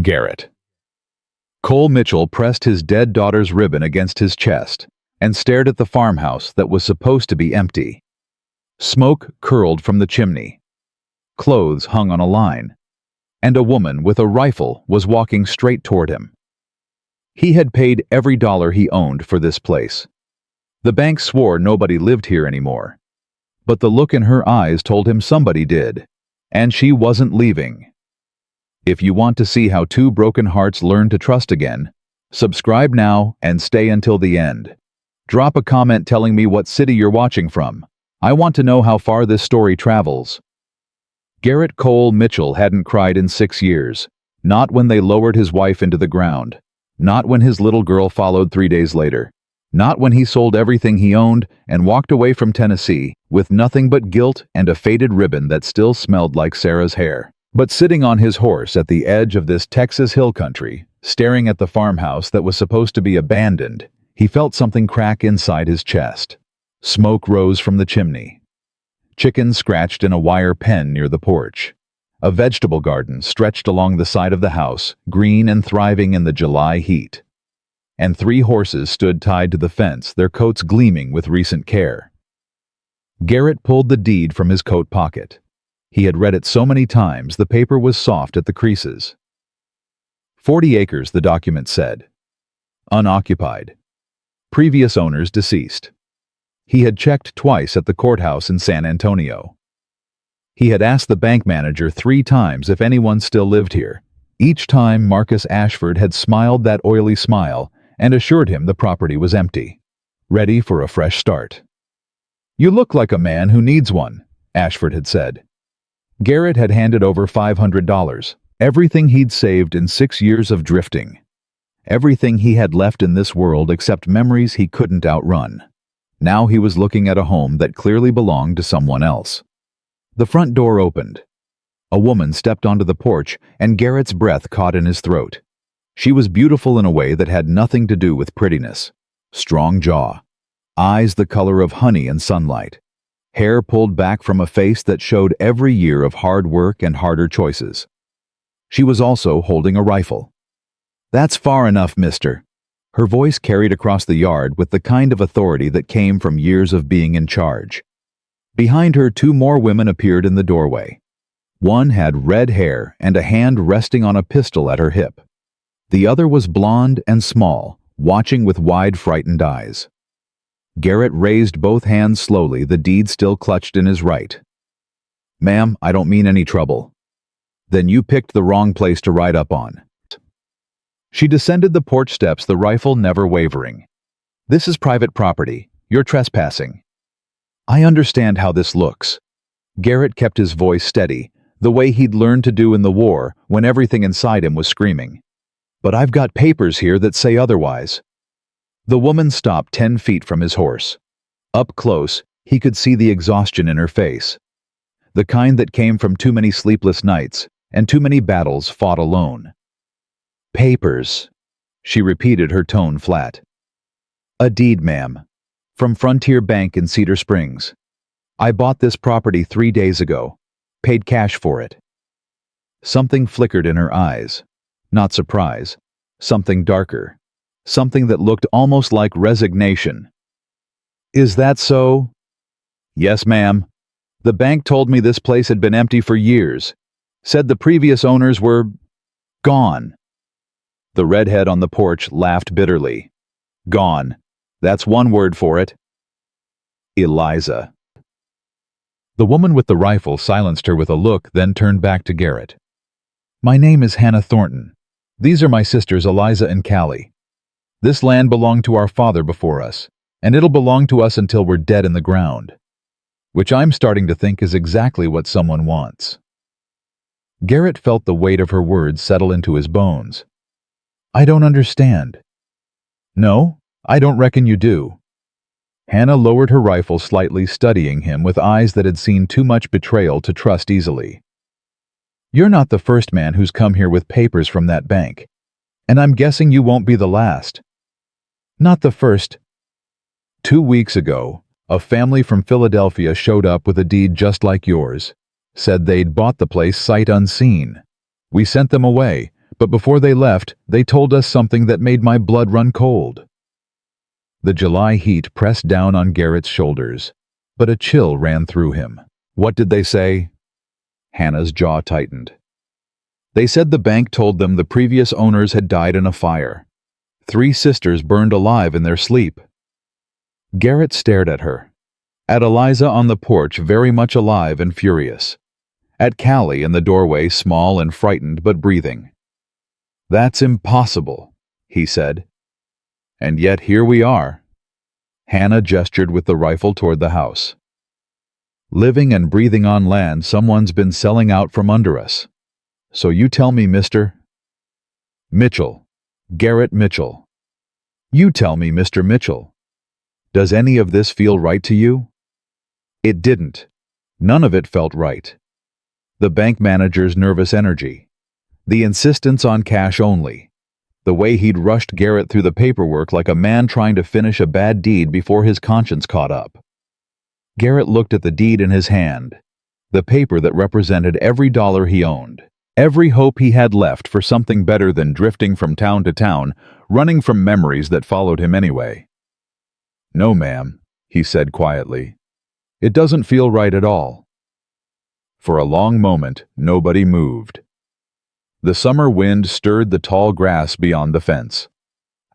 Garrett. Cole Mitchell pressed his dead daughter's ribbon against his chest and stared at the farmhouse that was supposed to be empty. Smoke curled from the chimney. Clothes hung on a line, and a woman with a rifle was walking straight toward him. He had paid every dollar he owned for this place. The bank swore nobody lived here anymore, but the look in her eyes told him somebody did, and she wasn't leaving. If you want to see how two broken hearts learn to trust again, subscribe now and stay until the end. Drop a comment telling me what city you're watching from. I want to know how far this story travels. Garrett Cole Mitchell hadn't cried in 6 years, not when they lowered his wife into the ground, not when his little girl followed 3 days later, not when he sold everything he owned and walked away from Tennessee with nothing but guilt and a faded ribbon that still smelled like Sarah's hair. But sitting on his horse at the edge of this Texas hill country, staring at the farmhouse that was supposed to be abandoned, he felt something crack inside his chest. Smoke rose from the chimney. Chickens scratched in a wire pen near the porch. A vegetable garden stretched along the side of the house, green and thriving in the July heat. And 3 horses stood tied to the fence, their coats gleaming with recent care. Garrett pulled the deed from his coat pocket. He had read it so many times the paper was soft at the creases. 40 acres, the document said. Unoccupied. Previous owners deceased. He had checked twice at the courthouse in San Antonio. He had asked the bank manager 3 times if anyone still lived here. Each time Marcus Ashford had smiled that oily smile and assured him the property was empty, ready for a fresh start. "You look like a man who needs one," Ashford had said. Garrett had handed over $500, everything he'd saved in 6 years of drifting. Everything he had left in this world except memories he couldn't outrun. Now he was looking at a home that clearly belonged to someone else. The front door opened. A woman stepped onto the porch, and Garrett's breath caught in his throat. She was beautiful in a way that had nothing to do with prettiness. Strong jaw, eyes the color of honey in sunlight, hair pulled back from a face that showed every year of hard work and harder choices. She was also holding a rifle. "That's far enough, mister." Her voice carried across the yard with the kind of authority that came from years of being in charge. Behind her, 2 more women appeared in the doorway. One had red hair and a hand resting on a pistol at her hip. The other was blonde and small, watching with wide, frightened eyes. Garrett raised both hands slowly, the deed still clutched in his right. "Ma'am, I don't mean any trouble." "Then you picked the wrong place to ride up on." She descended the porch steps, the rifle never wavering. "This is private property. You're trespassing." "I understand how this looks." Garrett kept his voice steady, the way he'd learned to do in the war when everything inside him was screaming. "But I've got papers here that say otherwise." The woman stopped 10 feet from his horse. Up close, he could see the exhaustion in her face. The kind that came from too many sleepless nights and too many battles fought alone. "Papers," she repeated, her tone flat. "A deed, ma'am. From Frontier Bank in Cedar Springs. I bought this property 3 days ago. Paid cash for it." Something flickered in her eyes. Not surprise. Something darker. Something that looked almost like resignation. "Is that so?" "Yes, ma'am. The bank told me this place had been empty for years. Said the previous owners were gone." The redhead on the porch laughed bitterly. "Gone. That's one word for it." "Eliza." The woman with the rifle silenced her with a look, then turned back to Garrett. "My name is Hannah Thornton. These are my sisters Eliza and Callie. This land belonged to our father before us, and it'll belong to us until we're dead in the ground. Which I'm starting to think is exactly what someone wants." Garrett felt the weight of her words settle into his bones. "I don't understand." "No, I don't reckon you do." Hannah lowered her rifle slightly, studying him with eyes that had seen too much betrayal to trust easily. "You're not the first man who's come here with papers from that bank, and I'm guessing you won't be the last." "Not the first." 2 weeks ago, a family from Philadelphia showed up with a deed just like yours. Said they'd bought the place sight unseen. We sent them away, But before they left, they told us something that made my blood run cold." The July heat pressed down on Garrett's shoulders, but a chill ran through him. "What did they say?" Hannah's jaw tightened. "They said the bank told them the previous owners had died in a fire. 3 sisters burned alive in their sleep." Garrett stared at her. At Eliza on the porch, very much alive and furious. At Callie in the doorway, small and frightened but breathing. "That's impossible," he said. "And yet here we are." Hannah gestured with the rifle toward the house. "Living and breathing on land someone's been selling out from under us. So you tell me, Mr. Mitchell. Garrett Mitchell. You tell me, Mr. Mitchell. Does any of this feel right to you?" It didn't. None of it felt right. The bank manager's nervous energy. The insistence on cash only. The way he'd rushed Garrett through the paperwork like a man trying to finish a bad deed before his conscience caught up. Garrett looked at the deed in his hand, the paper that represented every dollar he owned, every hope he had left for something better than drifting from town to town, running from memories that followed him anyway. "No, ma'am," he said quietly. "It doesn't feel right at all." For a long moment, nobody moved. The summer wind stirred the tall grass beyond the fence.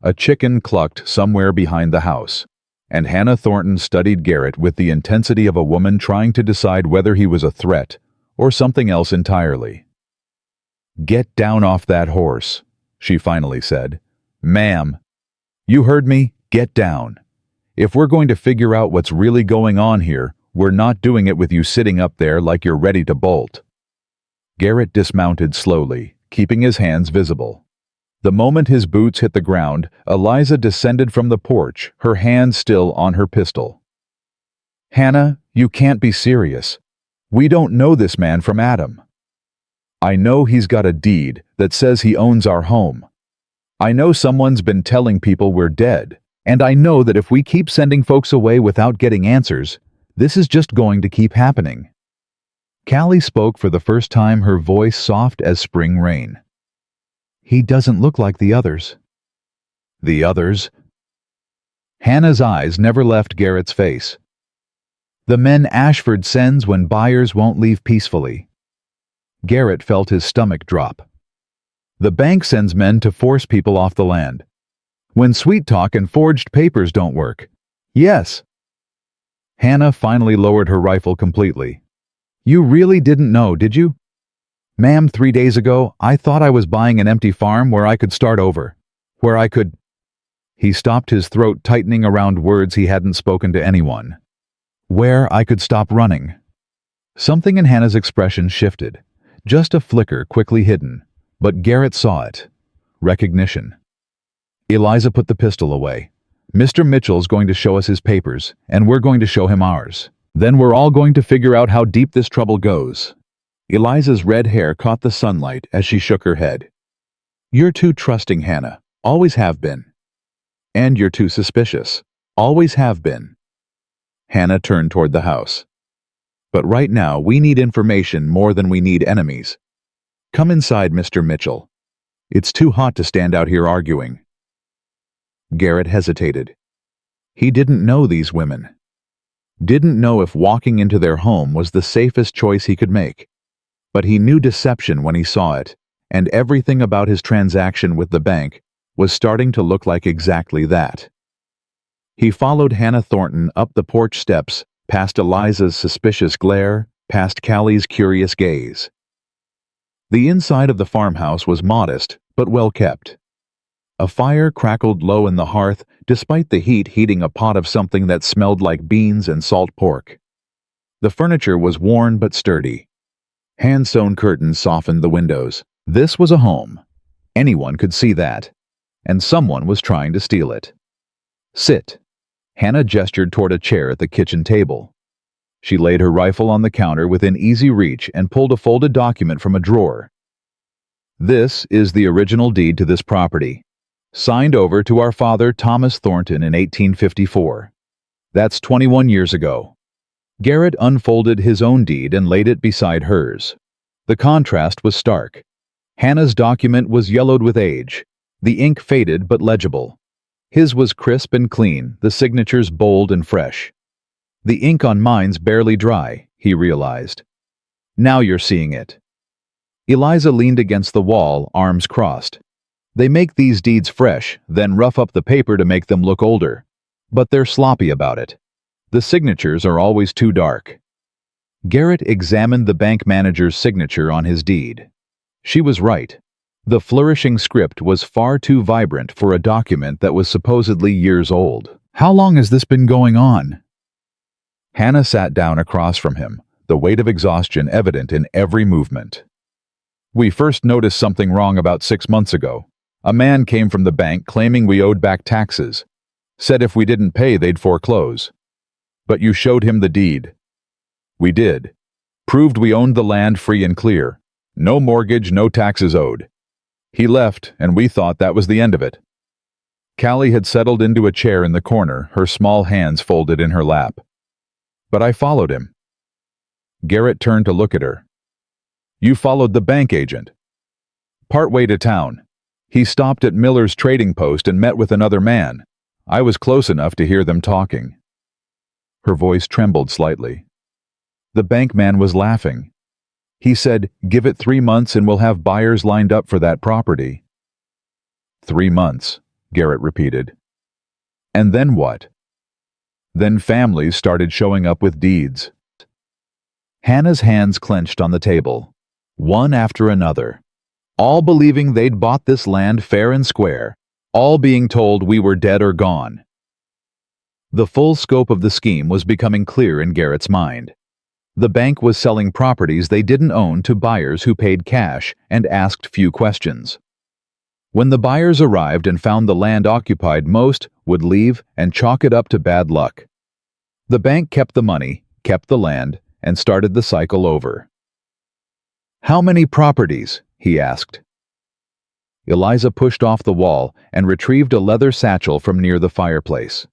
A chicken clucked somewhere behind the house, and Hannah Thornton studied Garrett with the intensity of a woman trying to decide whether he was a threat or something else entirely. "Get down off that horse," she finally said. "Ma'am, you heard me? Get down. If we're going to figure out what's really going on here, we're not doing it with you sitting up there like you're ready to bolt." Garrett dismounted slowly, keeping his hands visible. The moment his boots hit the ground, Eliza descended from the porch, her hand still on her pistol. "Hannah, you can't be serious. We don't know this man from Adam. I know he's got a deed that says he owns our home. I know someone's been telling people we're dead, and I know that if we keep sending folks away without getting answers, this is just going to keep happening." Callie spoke for the first time, her voice soft as spring rain. "He doesn't look like the others." "The others?" Hannah's eyes never left Garrett's face. "The men Ashford sends when buyers won't leave peacefully." Garrett felt his stomach drop. "The bank sends men to force people off the land. When sweet talk and forged papers don't work. Yes." Hannah finally lowered her rifle completely. "You really didn't know, did you?" "Ma'am, 3 days ago, I thought I was buying an empty farm where I could start over. Where I could—" He stopped, his throat tightening around words he hadn't spoken to anyone. "Where I could stop running." Something in Hannah's expression shifted. Just a flicker quickly hidden, but Garrett saw it. Recognition. Eliza put the pistol away. "Mr. Mitchell's going to show us his papers, and we're going to show him ours. Then we're all going to figure out how deep this trouble goes." Eliza's red hair caught the sunlight as she shook her head. "You're too trusting, Hannah. Always have been. And you're too suspicious. Always have been." Hannah turned toward the house. "But right now, we need information more than we need enemies. Come inside, Mr. Mitchell. It's too hot to stand out here arguing." Garrett hesitated. He didn't know these women. Didn't know if walking into their home was the safest choice he could make. But he knew deception when he saw it, and everything about his transaction with the bank was starting to look like exactly that. He followed Hannah Thornton up the porch steps, past Eliza's suspicious glare, past Callie's curious gaze. The inside of the farmhouse was modest, but well kept. A fire crackled low in the hearth, despite the heat heating a pot of something that smelled like beans and salt pork. The furniture was worn but sturdy. Hand-sewn curtains softened the windows. This was a home. Anyone could see that. And someone was trying to steal it. "Sit." Hannah gestured toward a chair at the kitchen table. She laid her rifle on the counter within easy reach and pulled a folded document from a drawer. "This is the original deed to this property. Signed over to our father Thomas Thornton in 1854. That's 21 years ago." Garrett unfolded his own deed and laid it beside hers. The contrast was stark. Hannah's document was yellowed with age. The ink faded but legible. His was crisp and clean, the signatures bold and fresh. The ink on mine's barely dry, he realized. Now you're seeing it. Eliza leaned against the wall, arms crossed. They make these deeds fresh, then rough up the paper to make them look older. But they're sloppy about it. The signatures are always too dark. Garrett examined the bank manager's signature on his deed. She was right. The flourishing script was far too vibrant for a document that was supposedly years old. How long has this been going on? Hannah sat down across from him, the weight of exhaustion evident in every movement. We first noticed something wrong about 6 months ago. A man came from the bank claiming we owed back taxes. Said if we didn't pay, they'd foreclose. But you showed him the deed. We did. Proved we owned the land free and clear. No mortgage, no taxes owed. He left, and we thought that was the end of it. Callie had settled into a chair in the corner, her small hands folded in her lap. But I followed him. Garrett turned to look at her. You followed the bank agent. Partway to town. He stopped at Miller's trading post and met with another man. I was close enough to hear them talking. Her voice trembled slightly. The bank man was laughing. He said, "Give it 3 months and we'll have buyers lined up for that property." 3 months, Garrett repeated. And then what? Then families started showing up with deeds. Hannah's hands clenched on the table, one after another, all believing they'd bought this land fair and square, all being told we were dead or gone. The full scope of the scheme was becoming clear in Garrett's mind. The bank was selling properties they didn't own to buyers who paid cash and asked few questions. When the buyers arrived and found the land occupied, most would leave and chalk it up to bad luck. The bank kept the money, kept the land, and started the cycle over. How many properties? He asked. Eliza pushed off the wall and retrieved a leather satchel from near the fireplace.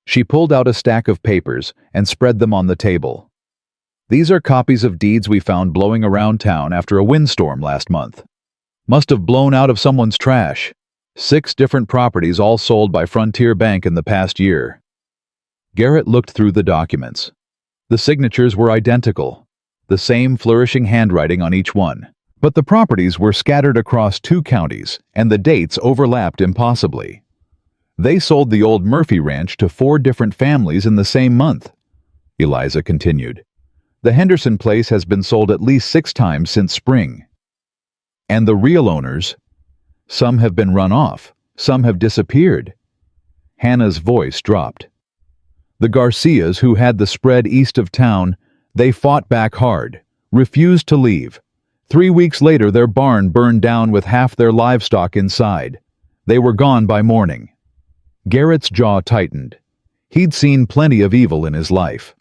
She pulled out a stack of papers and spread them on the table. These are copies of deeds we found blowing around town after a windstorm last month. Must have blown out of someone's trash. 6 different properties all sold by Frontier Bank in the past year. Garrett looked through the documents. The signatures were identical, the same flourishing handwriting on each one. But the properties were scattered across 2 counties, and the dates overlapped impossibly. They sold the old Murphy Ranch to 4 different families in the same month, Eliza continued. The Henderson place has been sold at least 6 times since spring. And the real owners? Some have been run off, some have disappeared. Hannah's voice dropped. The Garcias, who had the spread east of town, they fought back hard, refused to leave. 3 weeks later, their barn burned down with half their livestock inside. They were gone by morning. Garrett's jaw tightened. He'd seen plenty of evil in his life.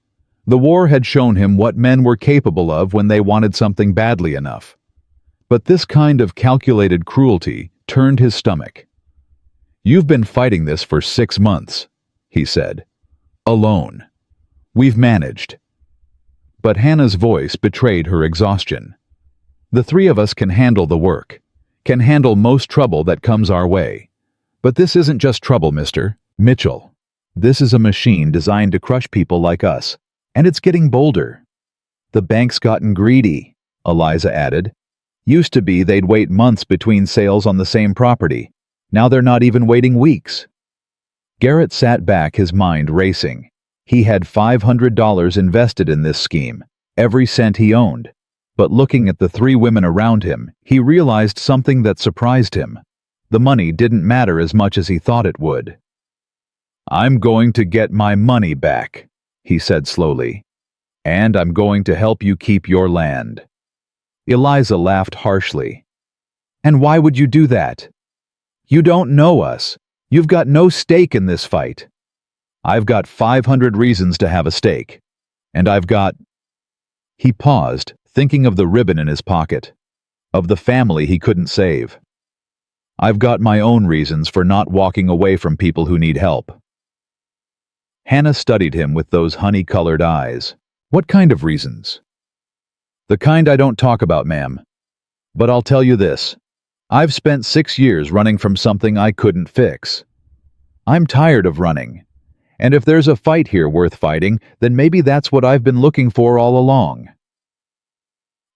The war had shown him what men were capable of when they wanted something badly enough. But this kind of calculated cruelty turned his stomach. You've been fighting this for 6 months, he said. Alone. We've managed. But Hannah's voice betrayed her exhaustion. The 3 of us can handle the work, can handle most trouble that comes our way. But this isn't just trouble, Mr. Mitchell. This is a machine designed to crush people like us, and it's getting bolder. The bank's gotten greedy, Eliza added. Used to be they'd wait months between sales on the same property. Now they're not even waiting weeks. Garrett sat back, his mind racing. He had $500 invested in this scheme, every cent he owned. But looking at the 3 women around him, he realized something that surprised him. The money didn't matter as much as he thought it would. I'm going to get my money back, he said slowly. And I'm going to help you keep your land. Eliza laughed harshly. And why would you do that? You don't know us. You've got no stake in this fight. I've got 500 reasons to have a stake. And I've got... He paused, thinking of the ribbon in his pocket, of the family he couldn't save. I've got my own reasons for not walking away from people who need help. Hannah studied him with those honey-colored eyes. What kind of reasons? The kind I don't talk about, ma'am. But I'll tell you this. I've spent 6 years running from something I couldn't fix. I'm tired of running. And if there's a fight here worth fighting, then maybe that's what I've been looking for all along.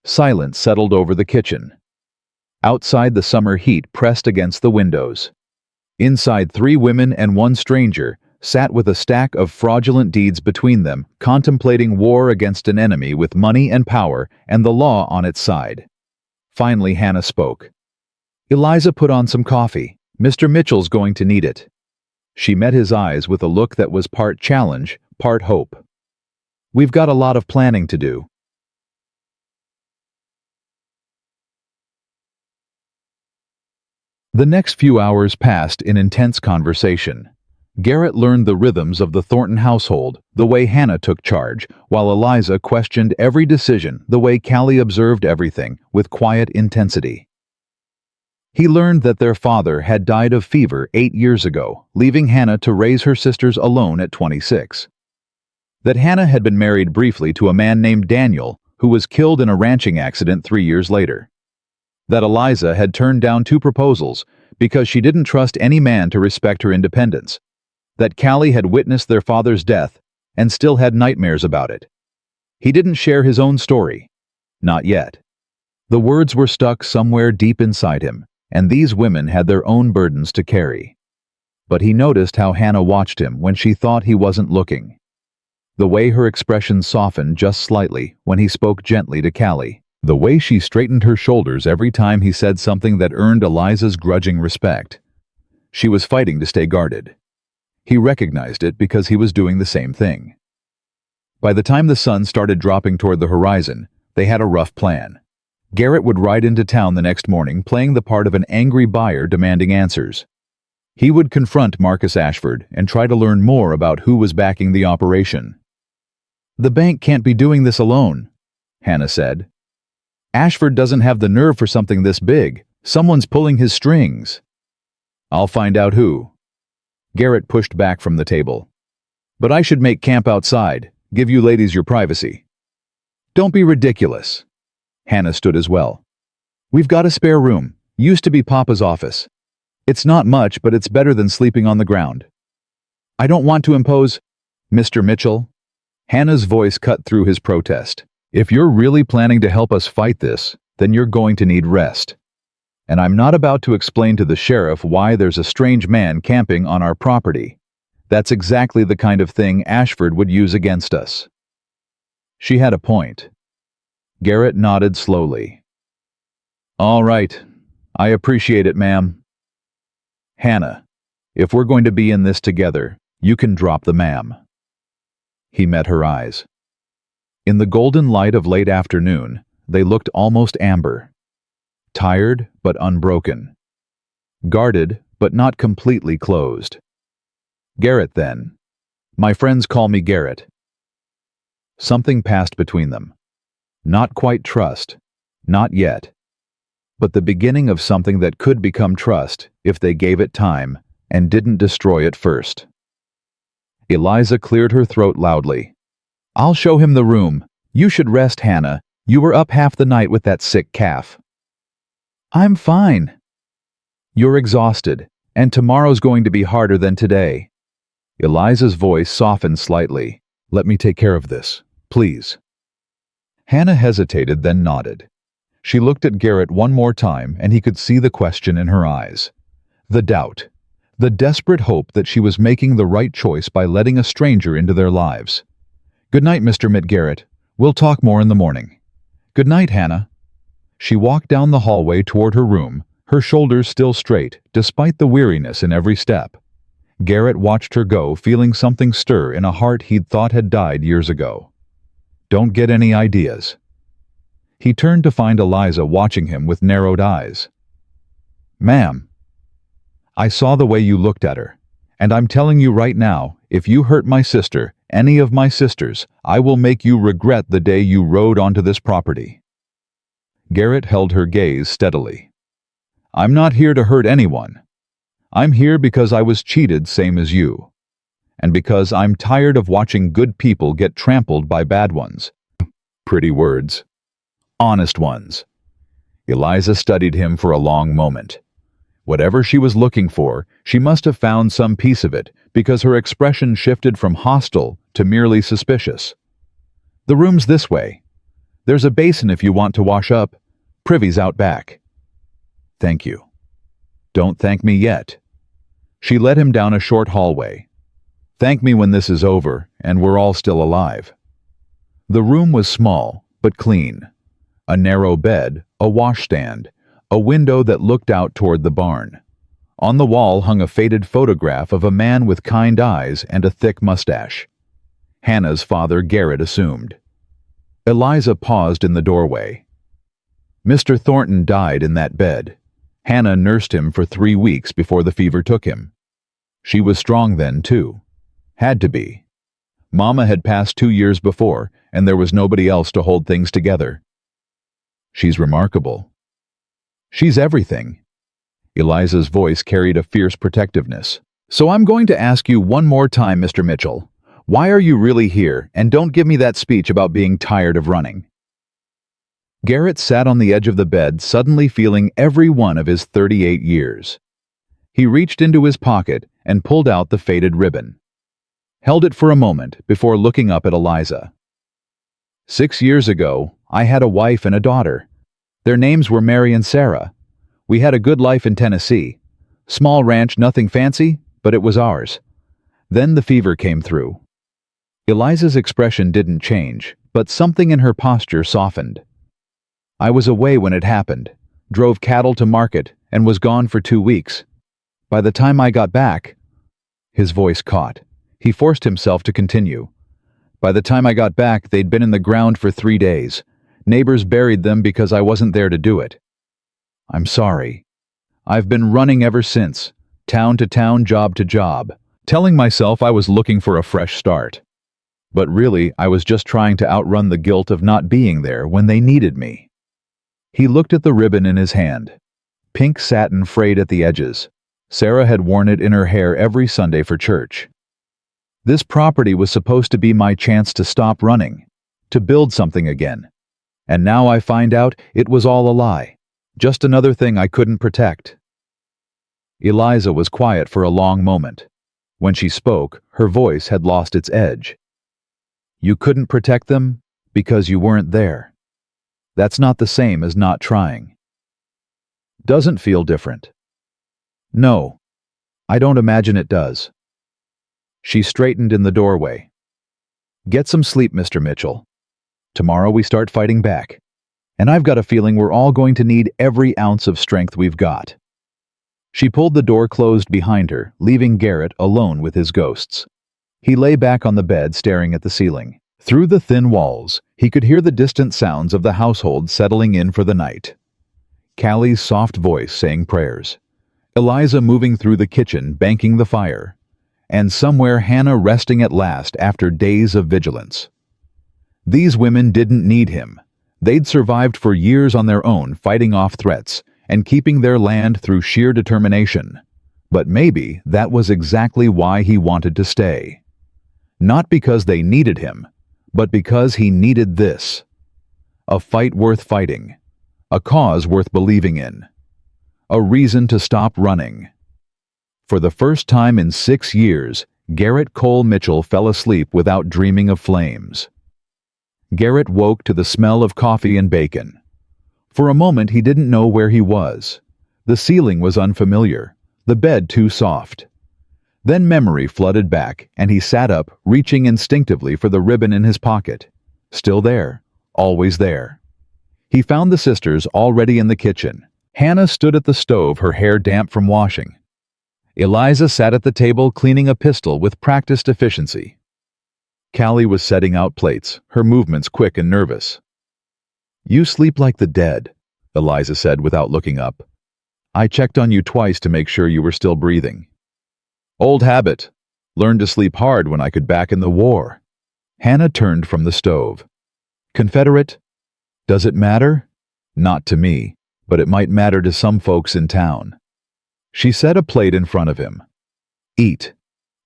Silence settled over the kitchen. Outside, the summer heat pressed against the windows. Inside, 3 women and 1 stranger sat with a stack of fraudulent deeds between them, contemplating war against an enemy with money and power and the law on its side. Finally, Hannah spoke. Eliza, put on some coffee. Mr. Mitchell's going to need it. She met his eyes with a look that was part challenge, part hope. We've got a lot of planning to do. The next few hours passed in intense conversation. Garrett learned the rhythms of the Thornton household, the way Hannah took charge, while Eliza questioned every decision, the way Callie observed everything, with quiet intensity. He learned that their father had died of fever 8 years ago, leaving Hannah to raise her sisters alone at 26. That Hannah had been married briefly to a man named Daniel, who was killed in a ranching accident 3 years later. That Eliza had turned down 2 proposals because she didn't trust any man to respect her independence. That Callie had witnessed their father's death and still had nightmares about it. He didn't share his own story. Not yet. The words were stuck somewhere deep inside him, and these women had their own burdens to carry. But he noticed how Hannah watched him when she thought he wasn't looking. The way her expression softened just slightly when he spoke gently to Callie. The way she straightened her shoulders every time he said something that earned Eliza's grudging respect. She was fighting to stay guarded. He recognized it because he was doing the same thing. By the time the sun started dropping toward the horizon, they had a rough plan. Garrett would ride into town the next morning playing the part of an angry buyer demanding answers. He would confront Marcus Ashford and try to learn more about who was backing the operation. The bank can't be doing this alone, Hannah said. Ashford doesn't have the nerve for something this big. Someone's pulling his strings. I'll find out who. Garrett pushed back from the table. But I should make camp outside, give you ladies your privacy. Don't be ridiculous. Hannah stood as well. We've got a spare room, used to be Papa's office. It's not much, but it's better than sleeping on the ground. I don't want to impose, Mr. Mitchell. Hannah's voice cut through his protest. If you're really planning to help us fight this, then you're going to need rest. And I'm not about to explain to the sheriff why there's a strange man camping on our property. That's exactly the kind of thing Ashford would use against us. She had a point. Garrett nodded slowly. All right. I appreciate it, ma'am. Hannah, if we're going to be in this together, you can drop the ma'am. He met her eyes. In the golden light of late afternoon, they looked almost amber. Tired but unbroken. Guarded but not completely closed. Garrett, then. My friends call me Garrett. Something passed between them. Not quite trust. Not yet. But the beginning of something that could become trust if they gave it time and didn't destroy it first. Eliza cleared her throat loudly. I'll show him the room. You should rest, Hannah. You were up half the night with that sick calf. I'm fine. You're exhausted, and tomorrow's going to be harder than today. Eliza's voice softened slightly. Let me take care of this, please. Hannah hesitated, then nodded. She looked at Garrett one more time, and he could see the question in her eyes. The doubt. The desperate hope that she was making the right choice by letting a stranger into their lives. Good night, Mr. Garrett. We'll talk more in the morning. Good night, Hannah. She walked down the hallway toward her room, her shoulders still straight, despite the weariness in every step. Garrett watched her go, feeling something stir in a heart he'd thought had died years ago. Don't get any ideas. He turned to find Eliza watching him with narrowed eyes. Ma'am, I saw the way you looked at her, and I'm telling you right now, if you hurt my sister, any of my sisters, I will make you regret the day you rode onto this property. Garrett held her gaze steadily. I'm not here to hurt anyone. I'm here because I was cheated same as you. And because I'm tired of watching good people get trampled by bad ones. Pretty words. Honest ones. Eliza studied him for a long moment. Whatever she was looking for, she must have found some piece of it, because her expression shifted from hostile to merely suspicious. "The room's this way. There's a basin if you want to wash up. Privy's out back." "Thank you." "Don't thank me yet." She led him down a short hallway. "Thank me when this is over, and we're all still alive." The room was small, but clean. A narrow bed, a washstand, a window that looked out toward the barn. On the wall hung a faded photograph of a man with kind eyes and a thick mustache. Hannah's father, Garrett, assumed. Eliza paused in the doorway. "Mr. Thornton died in that bed. Hannah nursed him for 3 weeks before the fever took him. She was strong then, too. Had to be. Mama had passed 2 years before, and there was nobody else to hold things together." "She's remarkable." "She's everything." Eliza's voice carried a fierce protectiveness. "So I'm going to ask you one more time, Mr. Mitchell. Why are you really here, and don't give me that speech about being tired of running?" Garrett sat on the edge of the bed, suddenly feeling every one of his 38 years. He reached into his pocket and pulled out the faded ribbon. Held it for a moment before looking up at Eliza. "6 years ago, I had a wife and a daughter. Their names were Mary and Sarah. We had a good life in Tennessee. Small ranch, nothing fancy, but it was ours. Then the fever came through." Eliza's expression didn't change, but something in her posture softened. "I was away when it happened, drove cattle to market, and was gone for 2 weeks. By the time I got back—" His voice caught. He forced himself to continue. "By the time I got back, they'd been in the ground for 3 days. Neighbors buried them because I wasn't there to do it. I'm sorry. I've been running ever since, town to town, job to job, telling myself I was looking for a fresh start. But really, I was just trying to outrun the guilt of not being there when they needed me." He looked at the ribbon in his hand. Pink satin frayed at the edges. Sarah had worn it in her hair every Sunday for church. "This property was supposed to be my chance to stop running, to build something again. And now I find out it was all a lie. Just another thing I couldn't protect." Eliza was quiet for a long moment. When she spoke, her voice had lost its edge. "You couldn't protect them because you weren't there. That's not the same as not trying." "Doesn't feel different." "No, I don't imagine it does." She straightened in the doorway. "Get some sleep, Mr. Mitchell. Tomorrow we start fighting back. And I've got a feeling we're all going to need every ounce of strength we've got." She pulled the door closed behind her, leaving Garrett alone with his ghosts. He lay back on the bed, staring at the ceiling. Through the thin walls, he could hear the distant sounds of the household settling in for the night. Callie's soft voice saying prayers. Eliza moving through the kitchen, banking the fire. And somewhere Hannah resting at last after days of vigilance. These women didn't need him. They'd survived for years on their own, fighting off threats and keeping their land through sheer determination. But maybe that was exactly why he wanted to stay. Not because they needed him, but because he needed this. A fight worth fighting. A cause worth believing in. A reason to stop running. For the first time in 6 years, Garrett Cole Mitchell fell asleep without dreaming of flames. Garrett woke to the smell of coffee and bacon. For a moment he didn't know where he was. The ceiling was unfamiliar, the bed too soft. Then memory flooded back, and he sat up, reaching instinctively for the ribbon in his pocket. Still there, always there. He found the sisters already in the kitchen. Hannah stood at the stove, her hair damp from washing. Eliza sat at the table cleaning a pistol with practiced efficiency. Callie was setting out plates, her movements quick and nervous. "You sleep like the dead," Eliza said without looking up. "I checked on you twice to make sure you were still breathing." "Old habit. Learned to sleep hard when I could back in the war." Hannah turned from the stove. "Confederate? Does it matter? Not to me, but it might matter to some folks in town." She set a plate in front of him. "Eat.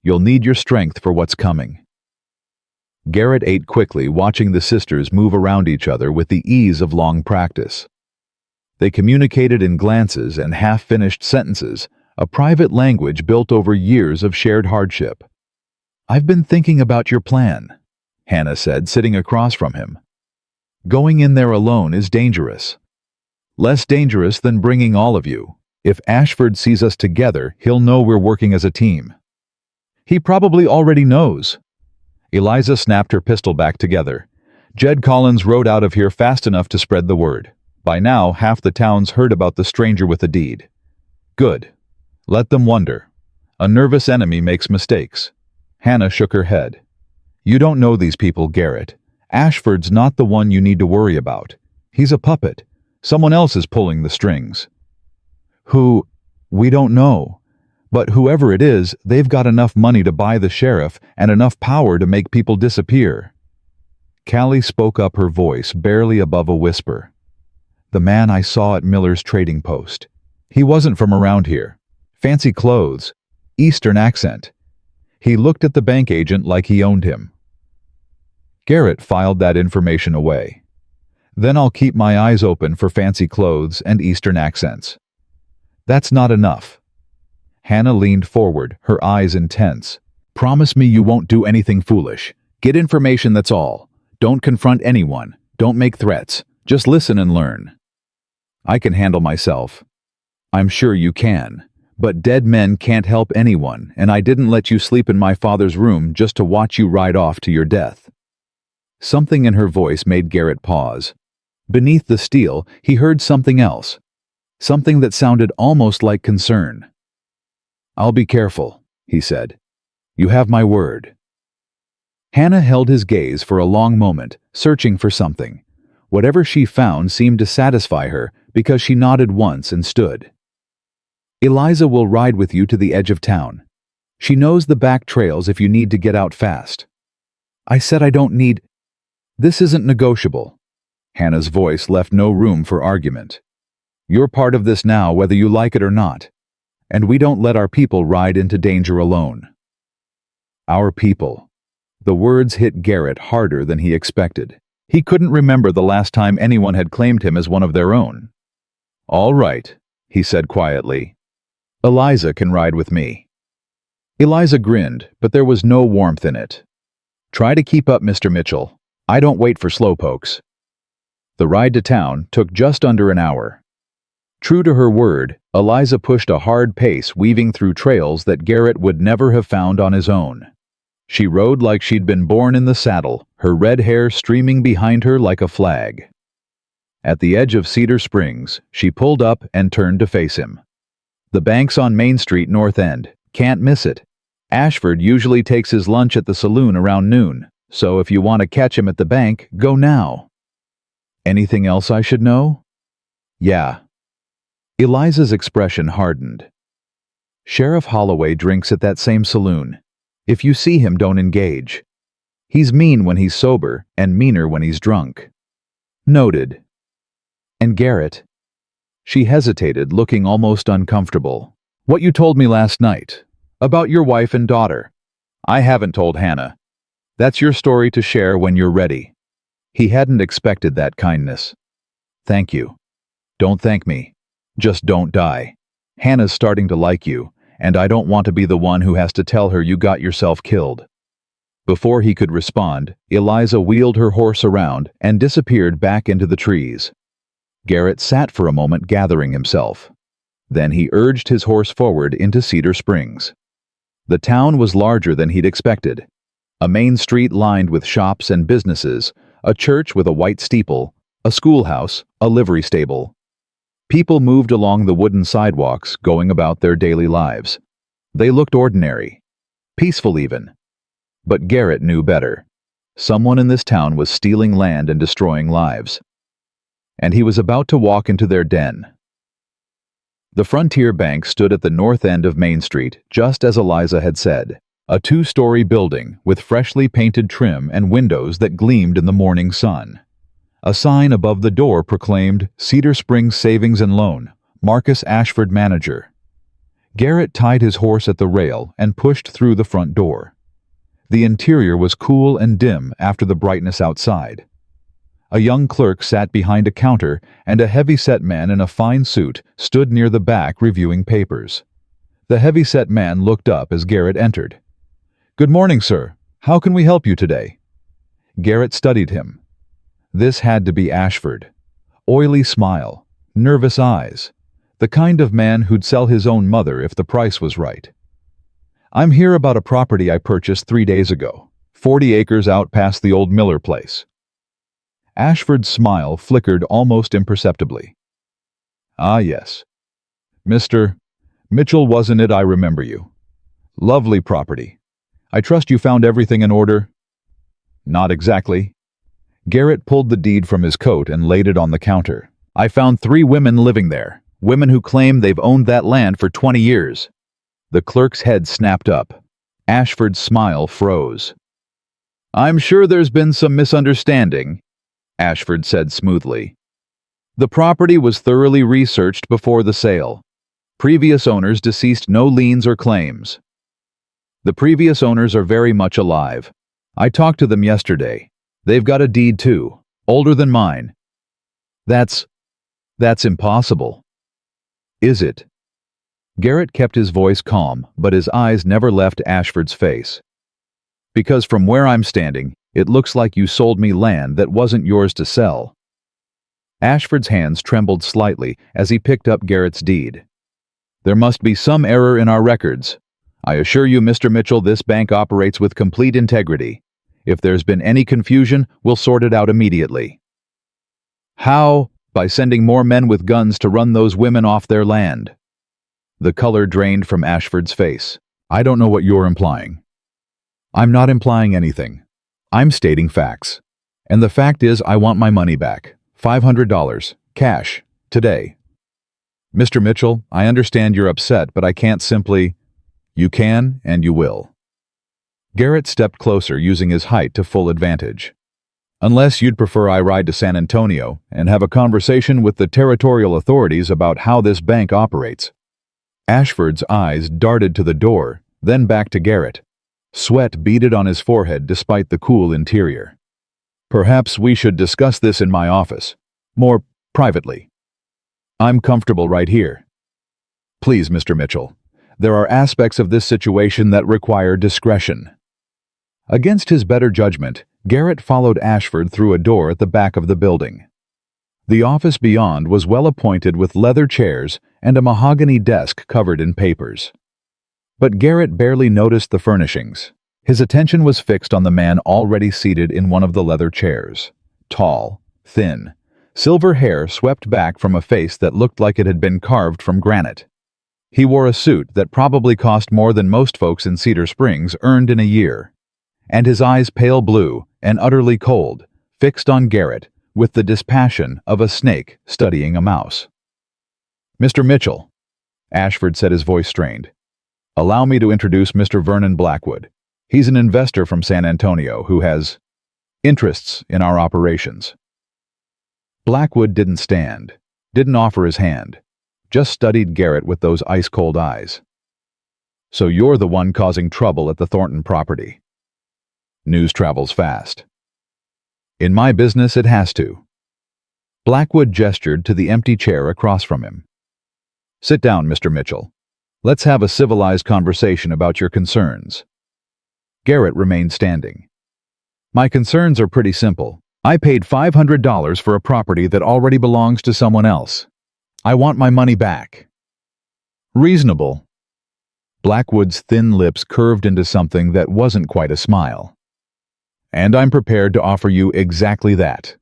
You'll need your strength for what's coming." Garrett ate quickly, watching the sisters move around each other with the ease of long practice. They communicated in glances and half-finished sentences, a private language built over years of shared hardship. "I've been thinking about your plan," Hannah said, sitting across from him. "Going in there alone is dangerous. Less dangerous than bringing all of you. If Ashford sees us together, he'll know we're working as a team." "He probably already knows." Eliza snapped her pistol back together. "Jed Collins rode out of here fast enough to spread the word. By now, half the town's heard about the stranger with the deed." "Good. Let them wonder. A nervous enemy makes mistakes." Hannah shook her head. "You don't know these people, Garrett. Ashford's not the one you need to worry about. He's a puppet. Someone else is pulling the strings." "Who? We don't know. But whoever it is, they've got enough money to buy the sheriff and enough power to make people disappear." Callie spoke up, her voice barely above a whisper. "The man I saw at Miller's trading post. He wasn't from around here. Fancy clothes. Eastern accent. He looked at the bank agent like he owned him." Garrett filed that information away. "Then I'll keep my eyes open for fancy clothes and Eastern accents." "That's not enough." Hannah leaned forward, her eyes intense. "Promise me you won't do anything foolish. Get information, that's all. Don't confront anyone. Don't make threats. Just listen and learn." "I can handle myself." "I'm sure you can. But dead men can't help anyone, and I didn't let you sleep in my father's room just to watch you ride off to your death." Something in her voice made Garrett pause. Beneath the steel, he heard something else. Something that sounded almost like concern. "I'll be careful," he said. "You have my word." Hannah held his gaze for a long moment, searching for something. Whatever she found seemed to satisfy her because she nodded once and stood. "Eliza will ride with you to the edge of town. She knows the back trails if you need to get out fast." "I said I don't need—" "This isn't negotiable." Hannah's voice left no room for argument. "You're part of this now, whether you like it or not. And we don't let our people ride into danger alone." Our people. The words hit Garrett harder than he expected. He couldn't remember the last time anyone had claimed him as one of their own. "All right," he said quietly. "Eliza can ride with me." Eliza grinned, but there was no warmth in it. "Try to keep up, Mr. Mitchell. I don't wait for slowpokes." The ride to town took just under an hour. True to her word, Eliza pushed a hard pace, weaving through trails that Garrett would never have found on his own. She rode like she'd been born in the saddle, her red hair streaming behind her like a flag. At the edge of Cedar Springs, she pulled up and turned to face him. "The bank's on Main Street, North End. Can't miss it. Ashford usually takes his lunch at the saloon around noon, so if you want to catch him at the bank, go now." "Anything else I should know?" "Yeah." Eliza's expression hardened. "Sheriff Holloway drinks at that same saloon. If you see him, don't engage. He's mean when he's sober and meaner when he's drunk." "Noted." "And Garrett—" She hesitated, looking almost uncomfortable. "What you told me last night, about your wife and daughter. I haven't told Hannah. That's your story to share when you're ready." He hadn't expected that kindness. "Thank you. Don't thank me. Just don't die. Hannah's starting to like you, and I don't want to be the one who has to tell her you got yourself killed." Before he could respond, Eliza wheeled her horse around and disappeared back into the trees. Garrett sat for a moment, gathering himself. Then he urged his horse forward into Cedar Springs. The town was larger than he'd expected. A main street lined with shops and businesses, a church with a white steeple, a schoolhouse, a livery stable. People moved along the wooden sidewalks, going about their daily lives. They looked ordinary, peaceful even. But Garrett knew better. Someone in this town was stealing land and destroying lives. And he was about to walk into their den. The Frontier Bank stood at the north end of Main Street, just as Eliza had said. A two-story building with freshly painted trim and windows that gleamed in the morning sun. A sign above the door proclaimed Cedar Springs Savings and Loan, Marcus Ashford Manager. Garrett tied his horse at the rail and pushed through the front door. The interior was cool and dim after the brightness outside. A young clerk sat behind a counter, and a heavy-set man in a fine suit stood near the back reviewing papers. The heavy-set man looked up as Garrett entered. "Good morning, sir. How can we help you today?" Garrett studied him. This had to be Ashford. Oily smile, nervous eyes. The kind of man who'd sell his own mother if the price was right. "I'm here about a property I purchased 3 days ago. 40 acres out past the old Miller place." Ashford's smile flickered almost imperceptibly. "Ah, yes. Mr. Mitchell, wasn't it? I remember you. Lovely property. I trust you found everything in order?" "Not exactly." Garrett pulled the deed from his coat and laid it on the counter. "I found 3 women living there, women who claim they've owned that land for 20 years. The clerk's head snapped up. Ashford's smile froze. "I'm sure there's been some misunderstanding," Ashford said smoothly. "The property was thoroughly researched before the sale. Previous owners deceased no liens or claims. The previous owners are very much alive. I talked to them yesterday. They've got a deed too, older than mine." That's impossible." "Is it?" Garrett kept his voice calm, but his eyes never left Ashford's face. "Because from where I'm standing, it looks like you sold me land that wasn't yours to sell." Ashford's hands trembled slightly as he picked up Garrett's deed. "There must be some error in our records. I assure you, Mr. Mitchell, this bank operates with complete integrity. If there's been any confusion, we'll sort it out immediately." "How?" "By sending more men with guns to run those women off their land." The color drained from Ashford's face. "I don't know what you're implying." "I'm not implying anything. I'm stating facts. And the fact is, I want my money back. $500, cash, today." "Mr. Mitchell, I understand you're upset, but I can't simply—" "You can, and you will." Garrett stepped closer, using his height to full advantage. "Unless you'd prefer I ride to San Antonio and have a conversation with the territorial authorities about how this bank operates." Ashford's eyes darted to the door, then back to Garrett. Sweat beaded on his forehead despite the cool interior. "Perhaps we should discuss this in my office, more privately. I'm comfortable right here." "Please, Mr. Mitchell, there are aspects of this situation that require discretion." Against his better judgment, Garrett followed Ashford through a door at the back of the building. The office beyond was well appointed with leather chairs and a mahogany desk covered in papers. But Garrett barely noticed the furnishings. His attention was fixed on the man already seated in one of the leather chairs. Tall, thin, silver hair swept back from a face that looked like it had been carved from granite. He wore a suit that probably cost more than most folks in Cedar Springs earned in a year. And his eyes pale blue and utterly cold, fixed on Garrett with the dispassion of a snake studying a mouse. "Mr. Mitchell," Ashford said, his voice strained, "allow me to introduce Mr. Vernon Blackwood. He's an investor from San Antonio who has interests in our operations." Blackwood didn't stand, didn't offer his hand, just studied Garrett with those ice-cold eyes. "So you're the one causing trouble at the Thornton property." News travels fast. "In my business, it has to." Blackwood gestured to the empty chair across from him. "Sit down, Mr. Mitchell. Let's have a civilized conversation about your concerns." Garrett remained standing. "My concerns are pretty simple. I paid $500 for a property that already belongs to someone else. I want my money back." "Reasonable." Blackwood's thin lips curved into something that wasn't quite a smile. "And I'm prepared to offer you exactly that,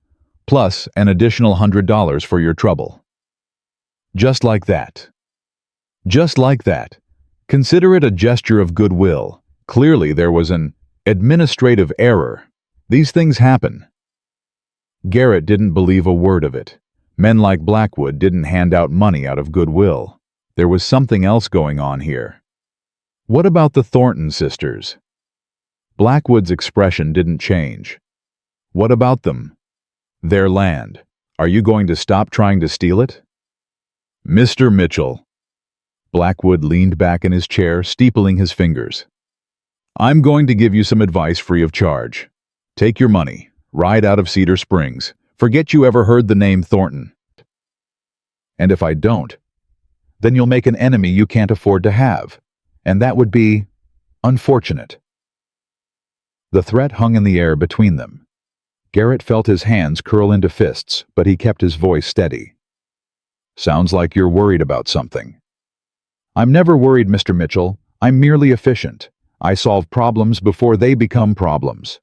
plus an additional $100 for your trouble." Just like that. Just like that. Consider it a gesture of goodwill. Clearly there was an administrative error. These things happen. Garrett didn't believe a word of it. Men like Blackwood didn't hand out money out of goodwill. There was something else going on here. What about the Thornton sisters? Blackwood's expression didn't change. What about them? Their land. Are you going to stop trying to steal it? Mr. Mitchell. Blackwood leaned back in his chair, steepling his fingers. I'm going to give you some advice free of charge. Take your money, ride out of Cedar Springs. Forget you ever heard the name Thornton. And if I don't, then you'll make an enemy you can't afford to have, and that would be unfortunate." The threat hung in the air between them. Garrett felt his hands curl into fists, but he kept his voice steady. "Sounds like you're worried about something." "I'm never worried, Mr. Mitchell. I'm merely efficient. I solve problems before they become problems."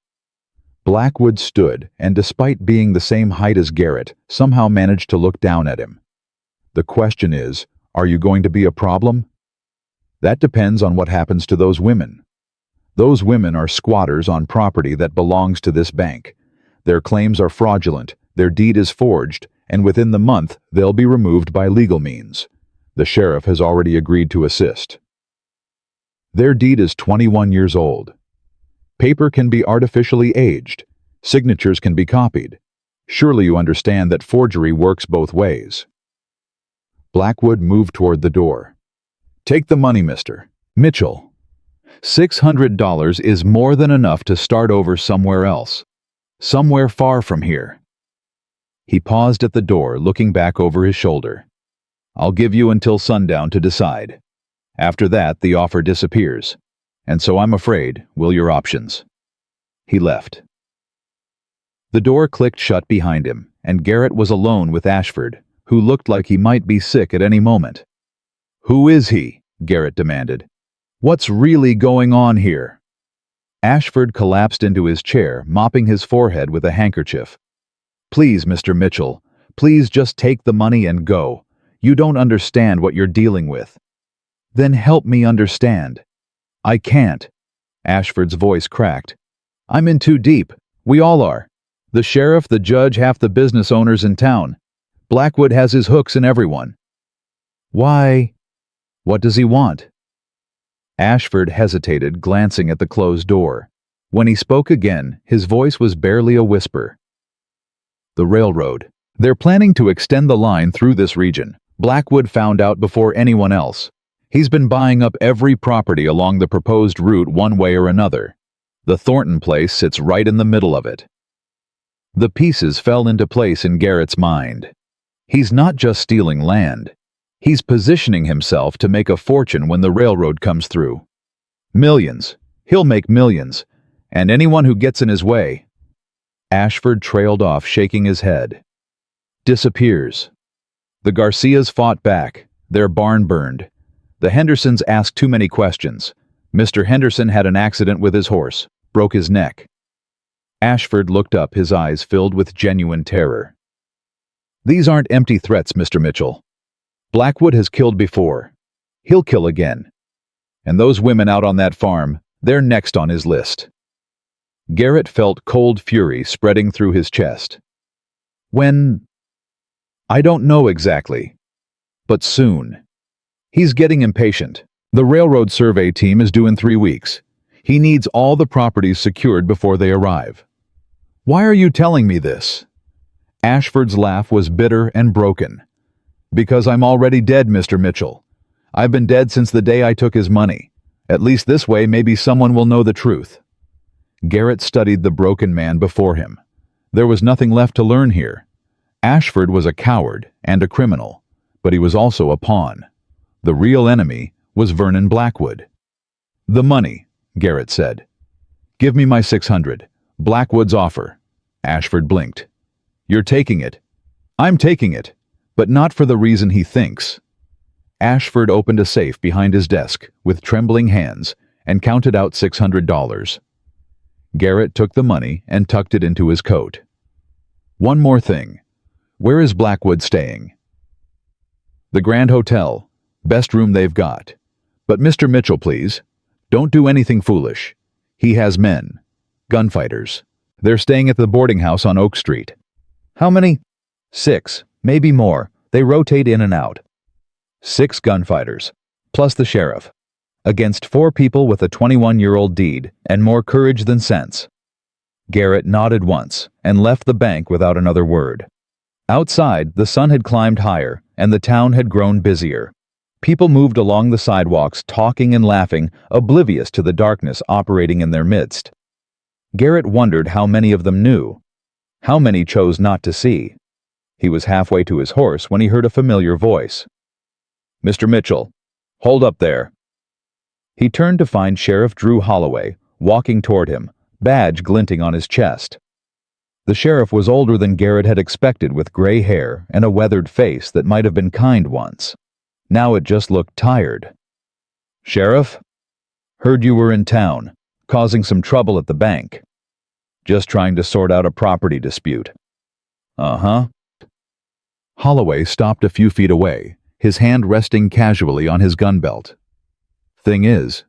Blackwood stood, and despite being the same height as Garrett, somehow managed to look down at him. "The question is, are you going to be a problem?" "That depends on what happens to those women." "Those women are squatters on property that belongs to this bank. Their claims are fraudulent, their deed is forged, and within the month they'll be removed by legal means. The sheriff has already agreed to assist. Their deed is 21 years old. Paper can be artificially aged. Signatures can be copied. Surely you understand that forgery works both ways." Blackwood moved toward the door. "Take the money, Mr. Mitchell. $600 is more than enough to start over somewhere else. Somewhere far from here." He paused at the door, looking back over his shoulder. "I'll give you until sundown to decide. After that, the offer disappears. And so I'm afraid, will your options." He left. The door clicked shut behind him, and Garrett was alone with Ashford, who looked like he might be sick at any moment. "Who is he?" Garrett demanded. "What's really going on here?" Ashford collapsed into his chair, mopping his forehead with a handkerchief. "Please, Mr. Mitchell, please just take the money and go. You don't understand what you're dealing with." "Then help me understand." "I can't." Ashford's voice cracked. "I'm in too deep. We all are. The sheriff, the judge, half the business owners in town. Blackwood has his hooks in everyone." "Why? What does he want?" Ashford hesitated, glancing at the closed door. When he spoke again, his voice was barely a whisper. "The railroad. They're planning to extend the line through this region. Blackwood found out before anyone else. He's been buying up every property along the proposed route one way or another. The Thornton place sits right in the middle of it." The pieces fell into place in Garrett's mind. He's not just stealing land. He's positioning himself to make a fortune when the railroad comes through. Millions. He'll make millions. And anyone who gets in his way. Ashford trailed off, shaking his head. "Disappears. The Garcias fought back. Their barn burned. The Hendersons asked too many questions. Mr. Henderson had an accident with his horse, broke his neck." Ashford looked up, his eyes filled with genuine terror. "These aren't empty threats, Mr. Mitchell. Blackwood has killed before. He'll kill again. And those women out on that farm, they're next on his list." Garrett felt cold fury spreading through his chest. "When? I don't know exactly. But soon." He's getting impatient. The railroad survey team is due in 3 weeks. He needs all the properties secured before they arrive. "Why are you telling me this?" Ashford's laugh was bitter and broken. "Because I'm already dead, Mr. Mitchell. I've been dead since the day I took his money. At least this way maybe someone will know the truth." Garrett studied the broken man before him. There was nothing left to learn here. Ashford was a coward and a criminal, but he was also a pawn. The real enemy was Vernon Blackwood. "The money," Garrett said. "Give me my 600. Blackwood's offer." Ashford blinked. "You're taking it." "I'm taking it, but not for the reason he thinks." Ashford opened a safe behind his desk with trembling hands and counted out $600. Garrett took the money and tucked it into his coat. "One more thing. Where is Blackwood staying?" "The Grand Hotel. Best room they've got. But Mr. Mitchell, please, don't do anything foolish. He has men. Gunfighters. They're staying at the boarding house on Oak Street." "How many?" "6, maybe more. They rotate in and out." 6 gunfighters, plus the sheriff, against 4 people with a 21-year-old deed and more courage than sense. Garrett nodded once and left the bank without another word. Outside, the sun had climbed higher and the town had grown busier. People moved along the sidewalks, talking and laughing, oblivious to the darkness operating in their midst. Garrett wondered how many of them knew. How many chose not to see? He was halfway to his horse when he heard a familiar voice. "Mr. Mitchell, hold up there." He turned to find Sheriff Drew Holloway walking toward him, badge glinting on his chest. The sheriff was older than Garrett had expected, with gray hair and a weathered face that might have been kind once. Now it just looked tired. "Sheriff? Heard you were in town, causing some trouble at the bank. Just trying to sort out a property dispute." "Uh-huh." Holloway stopped a few feet away, his hand resting casually on his gun belt. "Thing is,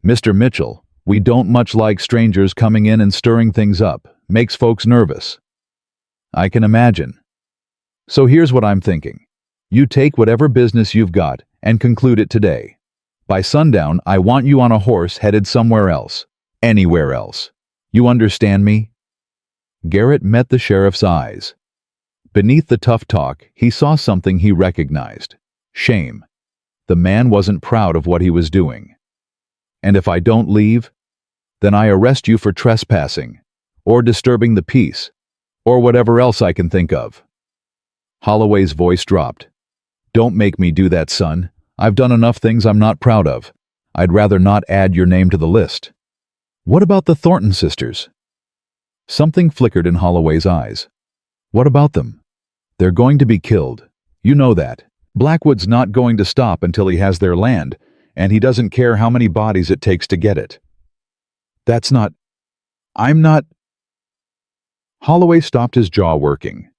Mr. Mitchell, we don't much like strangers coming in and stirring things up. Makes folks nervous." "I can imagine. So here's what I'm thinking. You take whatever business you've got and conclude it today. By sundown, I want you on a horse headed somewhere else. Anywhere else. You understand me?" Garrett met the sheriff's eyes. Beneath the tough talk, he saw something he recognized. Shame. The man wasn't proud of what he was doing. "And if I don't leave, then I arrest you for trespassing, or disturbing the peace, or whatever else I can think of." Holloway's voice dropped. "Don't make me do that, son. I've done enough things I'm not proud of. I'd rather not add your name to the list." "What about the Thornton sisters?" Something flickered in Holloway's eyes. "What about them? They're going to be killed. You know that. Blackwood's not going to stop until he has their land, and he doesn't care how many bodies it takes to get it." "That's not... I'm not..." Holloway stopped, his jaw working.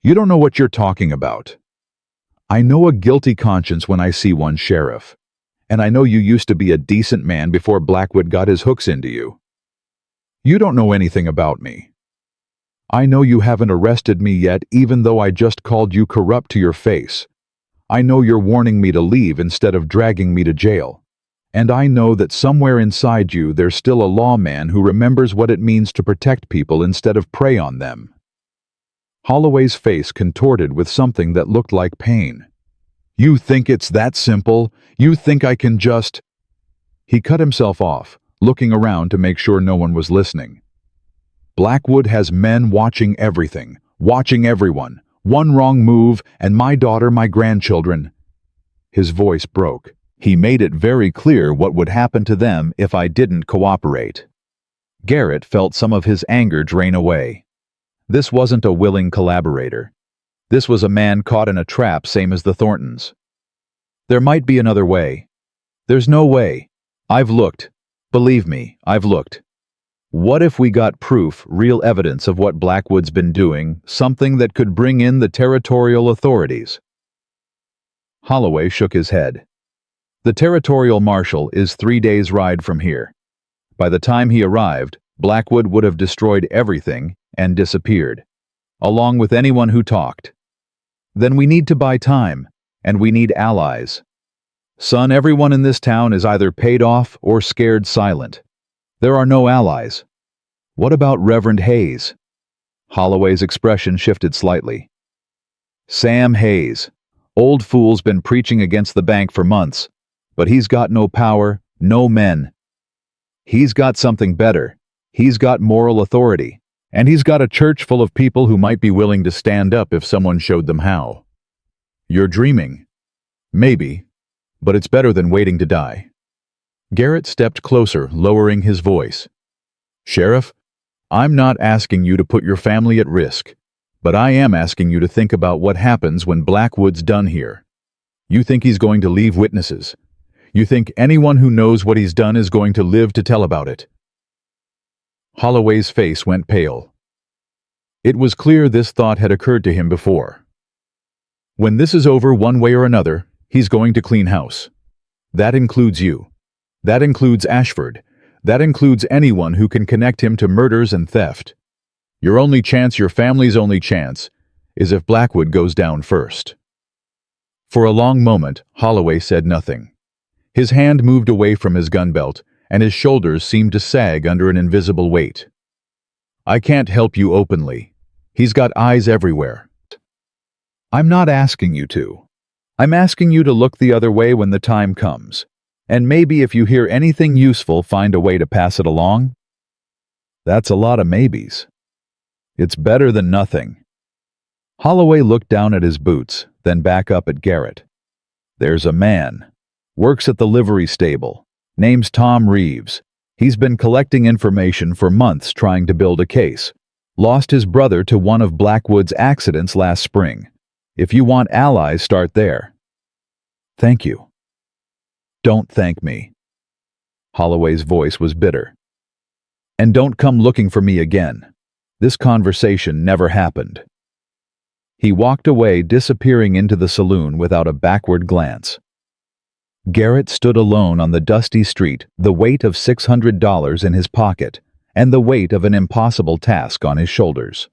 "You don't know what you're talking about. I know a guilty conscience when I see one, Sheriff. And I know you used to be a decent man before Blackwood got his hooks into you. You don't know anything about me. I know you haven't arrested me yet, even though I just called you corrupt to your face. I know you're warning me to leave instead of dragging me to jail. And I know that somewhere inside you there's still a lawman who remembers what it means to protect people instead of prey on them." Holloway's face contorted with something that looked like pain. "You think it's that simple? You think I can just..." He cut himself off, looking around to make sure no one was listening. "Blackwood has men watching everything, watching everyone. One wrong move, and my daughter, my grandchildren..." His voice broke. He made it very clear what would happen to them if I didn't cooperate. Garrett felt some of his anger drain away. This wasn't a willing collaborator. This was a man caught in a trap, same as the Thorntons. There might be another way. There's no way. I've looked. Believe me, I've looked. What if we got proof, real evidence of what Blackwood's been doing, something that could bring in the territorial authorities? Holloway shook his head. The territorial marshal is 3 days' ride from here. By the time he arrived, Blackwood would have destroyed everything and disappeared, along with anyone who talked. Then we need to buy time, and we need allies. Son, everyone in this town is either paid off or scared silent. There are no allies. What about Reverend Hayes? Holloway's expression shifted slightly. Sam Hayes. Old fool's been preaching against the bank for months, but he's got no power, no men. He's got something better. He's got moral authority, and he's got a church full of people who might be willing to stand up if someone showed them how. You're dreaming. Maybe, but it's better than waiting to die. Garrett stepped closer, lowering his voice. Sheriff, I'm not asking you to put your family at risk, but I am asking you to think about what happens when Blackwood's done here. You think he's going to leave witnesses. You think anyone who knows what he's done is going to live to tell about it. Holloway's face went pale. It was clear this thought had occurred to him before. When this is over one way or another, he's going to clean house. That includes you. That includes Ashford. That includes anyone who can connect him to murders and theft. Your only chance, your family's only chance, is if Blackwood goes down first. For a long moment, Holloway said nothing. His hand moved away from his gun belt, and his shoulders seemed to sag under an invisible weight. I can't help you openly. He's got eyes everywhere. I'm not asking you to. I'm asking you to look the other way when the time comes. And maybe if you hear anything useful, find a way to pass it along. That's a lot of maybes. It's better than nothing. Holloway looked down at his boots, then back up at Garrett. There's a man. Works at the livery stable. Name's Tom Reeves. He's been collecting information for months trying to build a case. Lost his brother to one of Blackwood's accidents last spring. If you want allies, start there. Thank you. Don't thank me. Holloway's voice was bitter. And don't come looking for me again. This conversation never happened. He walked away, disappearing into the saloon without a backward glance. Garrett stood alone on the dusty street, the weight of $600 in his pocket, and the weight of an impossible task on his shoulders.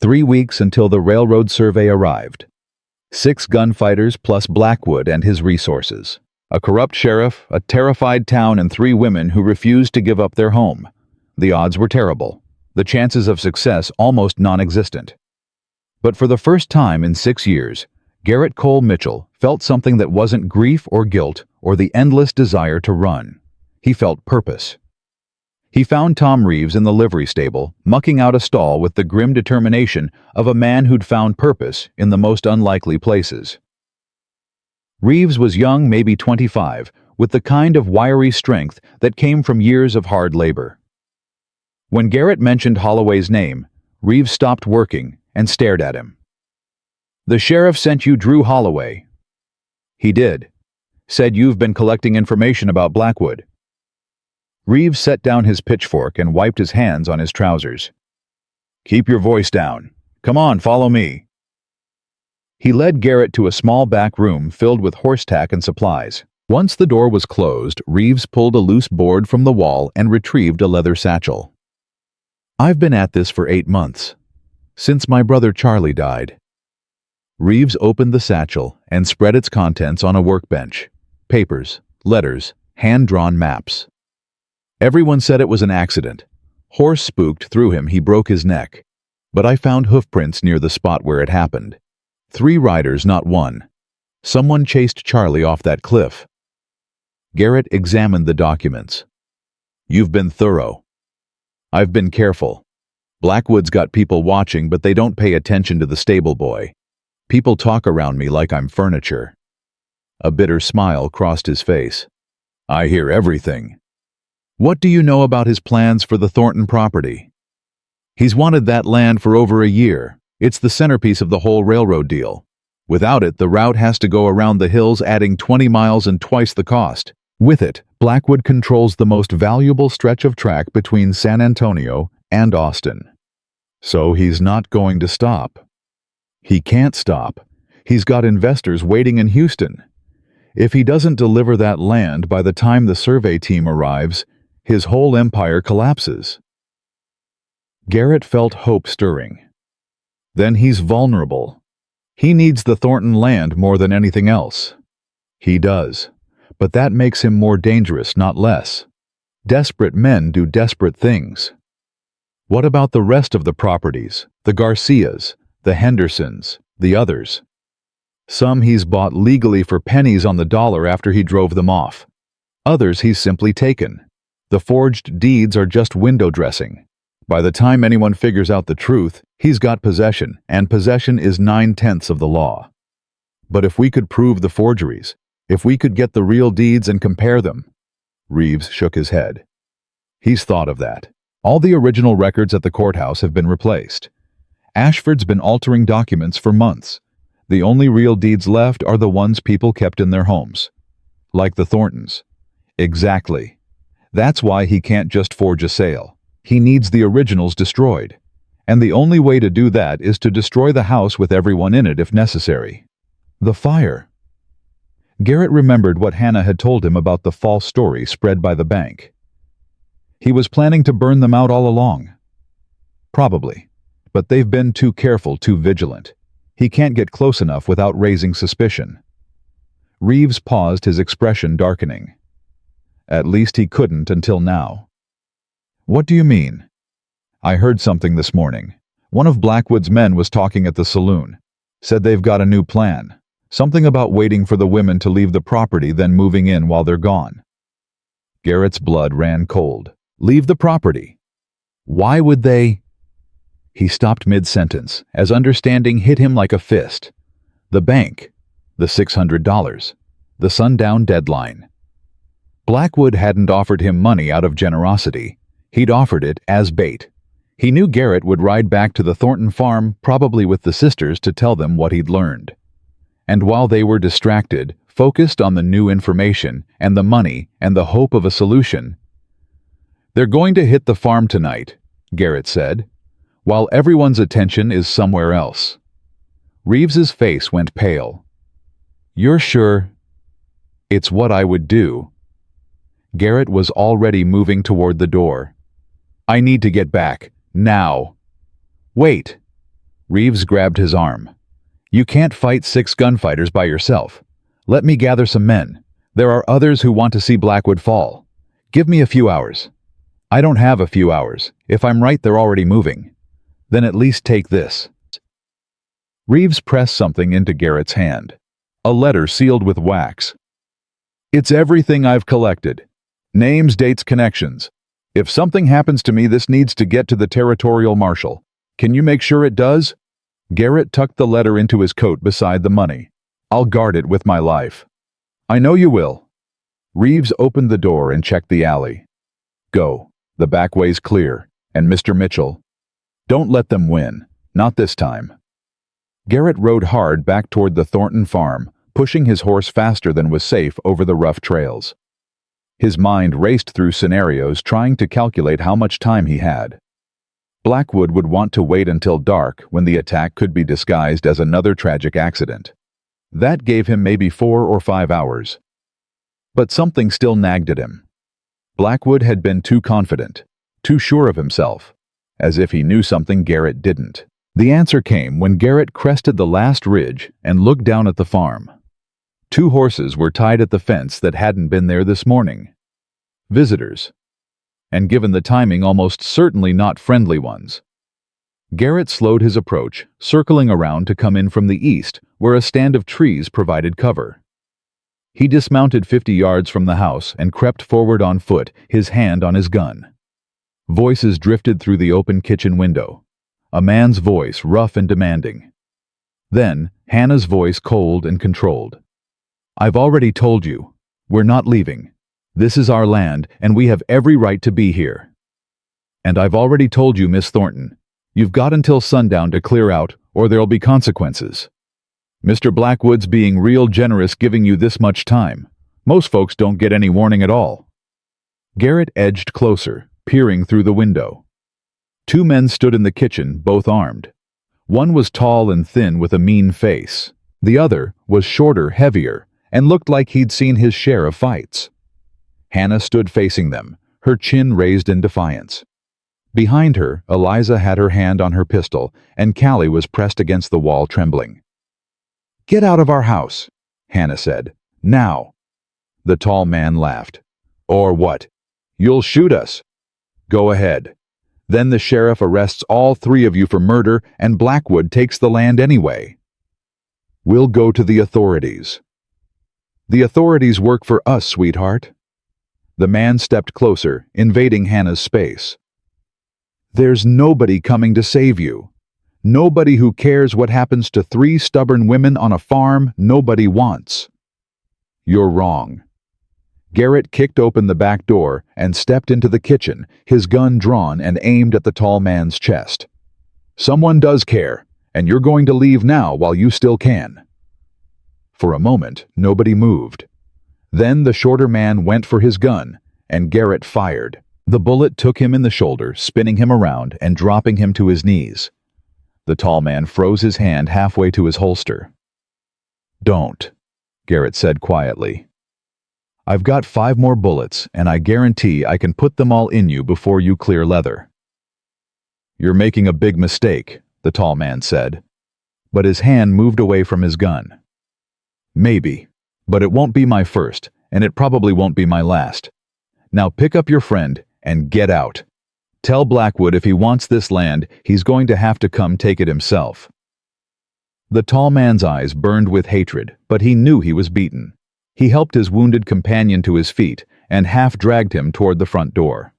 3 weeks until the railroad survey arrived. 6 gunfighters plus Blackwood and his resources. A corrupt sheriff, a terrified town, and 3 women who refused to give up their home. The odds were terrible. The chances of success almost non-existent. But for the first time in 6 years, Garrett Cole Mitchell felt something that wasn't grief or guilt or the endless desire to run. He felt purpose. He found Tom Reeves in the livery stable, mucking out a stall with the grim determination of a man who'd found purpose in the most unlikely places. Reeves was young, maybe 25, with the kind of wiry strength that came from years of hard labor. When Garrett mentioned Holloway's name, Reeves stopped working and stared at him. "The sheriff sent you Drew Holloway." "He did. Said you've been collecting information about Blackwood." Reeves set down his pitchfork and wiped his hands on his trousers. "Keep your voice down. Come on, follow me." He led Garrett to a small back room filled with horse tack and supplies. Once the door was closed, Reeves pulled a loose board from the wall and retrieved a leather satchel. "I've been at this for 8 months. Since my brother Charlie died." Reeves opened the satchel and spread its contents on a workbench. Papers, letters, hand-drawn maps. Everyone said it was an accident. Horse spooked through him, he broke his neck. But I found hoofprints near the spot where it happened. 3 riders, not one. Someone chased Charlie off that cliff. Garrett examined the documents. "You've been thorough." "I've been careful. Blackwood's got people watching, but they don't pay attention to the stable boy. People talk around me like I'm furniture." A bitter smile crossed his face. "I hear everything. What do you know about his plans for the Thornton property?" "He's wanted that land for over a year. It's the centerpiece of the whole railroad deal. Without it, the route has to go around the hills, adding 20 miles and twice the cost. With it, Blackwood controls the most valuable stretch of track between San Antonio and Austin. So he's not going to stop. He can't stop. He's got investors waiting in Houston. If he doesn't deliver that land by the time the survey team arrives, his whole empire collapses." Garrett felt hope stirring. Then he's vulnerable. He needs the Thornton land more than anything else. He does. But that makes him more dangerous, not less. Desperate men do desperate things. What about the rest of the properties, the Garcias, the Hendersons, the others? Some he's bought legally for pennies on the dollar after he drove them off. Others he's simply taken. The forged deeds are just window dressing. By the time anyone figures out the truth, he's got possession, and possession is 9/10 of the law. But if we could prove the forgeries, if we could get the real deeds and compare them— Reeves shook his head. He's thought of that. All the original records at the courthouse have been replaced. Ashford's been altering documents for months. The only real deeds left are the ones people kept in their homes. Like the Thorntons. Exactly. That's why he can't just forge a sale. He needs the originals destroyed. And the only way to do that is to destroy the house with everyone in it if necessary. The fire. Garrett remembered what Hannah had told him about the false story spread by the bank. He was planning to burn them out all along. Probably. But they've been too careful, too vigilant. He can't get close enough without raising suspicion. Reeves paused, his expression darkening. At least he couldn't until now. What do you mean? I heard something this morning. One of Blackwood's men was talking at the saloon. Said they've got a new plan. Something about waiting for the women to leave the property, then moving in while they're gone. Garrett's blood ran cold. Leave the property? Why would they? He stopped mid-sentence, as understanding hit him like a fist. The bank. The $600. The sundown deadline. Blackwood hadn't offered him money out of generosity. He'd offered it as bait. He knew Garrett would ride back to the Thornton farm, probably with the sisters, to tell them what he'd learned. And while they were distracted, focused on the new information and the money and the hope of a solution, "They're going to hit the farm tonight," Garrett said, "while everyone's attention is somewhere else." Reeves's face went pale. "You're sure?" "It's what I would do." Garrett was already moving toward the door. "I need to get back. Now." "Wait." Reeves grabbed his arm. "You can't fight 6 gunfighters by yourself. Let me gather some men. There are others who want to see Blackwood fall. Give me a few hours." "I don't have a few hours. If I'm right, they're already moving." "Then at least take this." Reeves pressed something into Garrett's hand. A letter sealed with wax. "It's everything I've collected. Names, dates, connections. If something happens to me, this needs to get to the territorial marshal. Can you make sure it does?" Garrett tucked the letter into his coat beside the money. "I'll guard it with my life." "I know you will." Reeves opened the door and checked the alley. "Go. The back way's clear. And Mr. Mitchell, don't let them win. Not this time." Garrett rode hard back toward the Thornton farm, pushing his horse faster than was safe over the rough trails. His mind raced through scenarios, trying to calculate how much time he had. Blackwood would want to wait until dark, when the attack could be disguised as another tragic accident. That gave him maybe 4 or 5 hours. But something still nagged at him. Blackwood had been too confident, too sure of himself, as if he knew something Garrett didn't. The answer came when Garrett crested the last ridge and looked down at the farm. 2 horses were tied at the fence that hadn't been there this morning. Visitors. And given the timing, almost certainly not friendly ones. Garrett slowed his approach, circling around to come in from the east, where a stand of trees provided cover. He dismounted 50 yards from the house and crept forward on foot, his hand on his gun. Voices drifted through the open kitchen window. A man's voice, rough and demanding. Then, Hannah's voice, cold and controlled. "I've already told you. We're not leaving. This is our land, and we have every right to be here. And I've already told you, Miss Thornton, you've got until sundown to clear out, or there'll be consequences. Mr. Blackwood's being real generous giving you this much time. Most folks don't get any warning at all." Garrett edged closer, peering through the window. 2 men stood in the kitchen, both armed. One was tall and thin with a mean face. The other was shorter, heavier, and looked like he'd seen his share of fights. Hannah stood facing them, her chin raised in defiance. Behind her, Eliza had her hand on her pistol, and Callie was pressed against the wall, trembling. "Get out of our house," Hannah said. "Now." The tall man laughed. "Or what? You'll shoot us." "Go ahead. Then the sheriff arrests all 3 of you for murder, and Blackwood takes the land anyway. We'll go to the authorities." "The authorities work for us, sweetheart." The man stepped closer, invading Hannah's space. "There's nobody coming to save you. Nobody who cares what happens to 3 stubborn women on a farm nobody wants." "You're wrong." Garrett kicked open the back door and stepped into the kitchen, his gun drawn and aimed at the tall man's chest. "Someone does care, and you're going to leave now while you still can." For a moment, nobody moved. Then the shorter man went for his gun, and Garrett fired. The bullet took him in the shoulder, spinning him around and dropping him to his knees. The tall man froze his hand halfway to his holster. "Don't," Garrett said quietly. "I've got 5 more bullets, and I guarantee I can put them all in you before you clear leather." "You're making a big mistake," the tall man said. But his hand moved away from his gun. "Maybe, but it won't be my first, and it probably won't be my last. Now pick up your friend and get out. Tell Blackwood if he wants this land, he's going to have to come take it himself." The tall man's eyes burned with hatred, but he knew he was beaten. He helped his wounded companion to his feet and half dragged him toward the front door.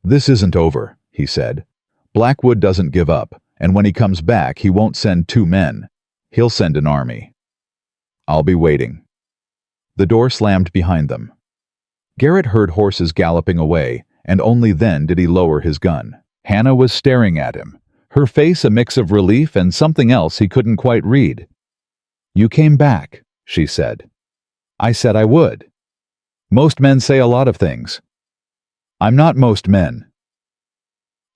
"This isn't over," he said. Blackwood doesn't give up, and when he comes back, he won't send 2 men. He'll send an army. I'll be waiting." The door slammed behind them. Garrett heard horses galloping away, and only then did he lower his gun. Hannah was staring at him, her face a mix of relief and something else he couldn't quite read. "You came back," she said. "I said I would. Most men say a lot of things. I'm not most men."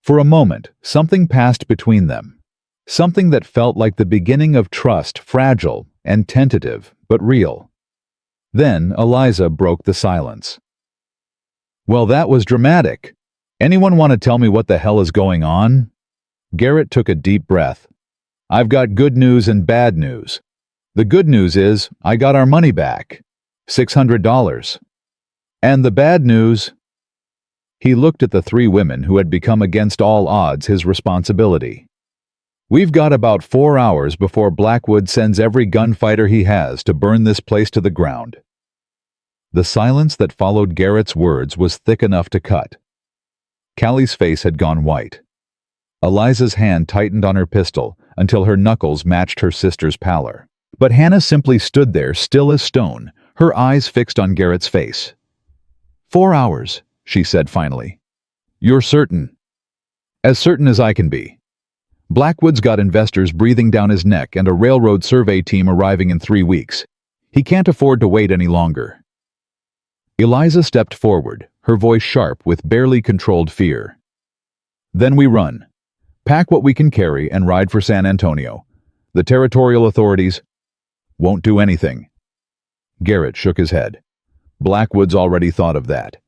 For a moment, something passed between them. Something that felt like the beginning of trust, fragile and tentative, but real. Then Eliza broke the silence. "Well, that was dramatic. Anyone want to tell me what the hell is going on?" Garrett took a deep breath. "I've got good news and bad news. The good news is I got our money back. $600. And the bad news—" He looked at the 3 women who had become against all odds his responsibility. "We've got about 4 hours before Blackwood sends every gunfighter he has to burn this place to the ground." The silence that followed Garrett's words was thick enough to cut. Callie's face had gone white. Eliza's hand tightened on her pistol until her knuckles matched her sister's pallor. But Hannah simply stood there, still as stone, her eyes fixed on Garrett's face. "4 hours," she said finally. "You're certain?" "As certain as I can be. Blackwood's got investors breathing down his neck and a railroad survey team arriving in 3 weeks. He can't afford to wait any longer." Eliza stepped forward, her voice sharp with barely controlled fear. "Then we run. Pack what we can carry and ride for San Antonio. The territorial authorities won't do anything." Garrett shook his head. "Blackwood's already thought of that.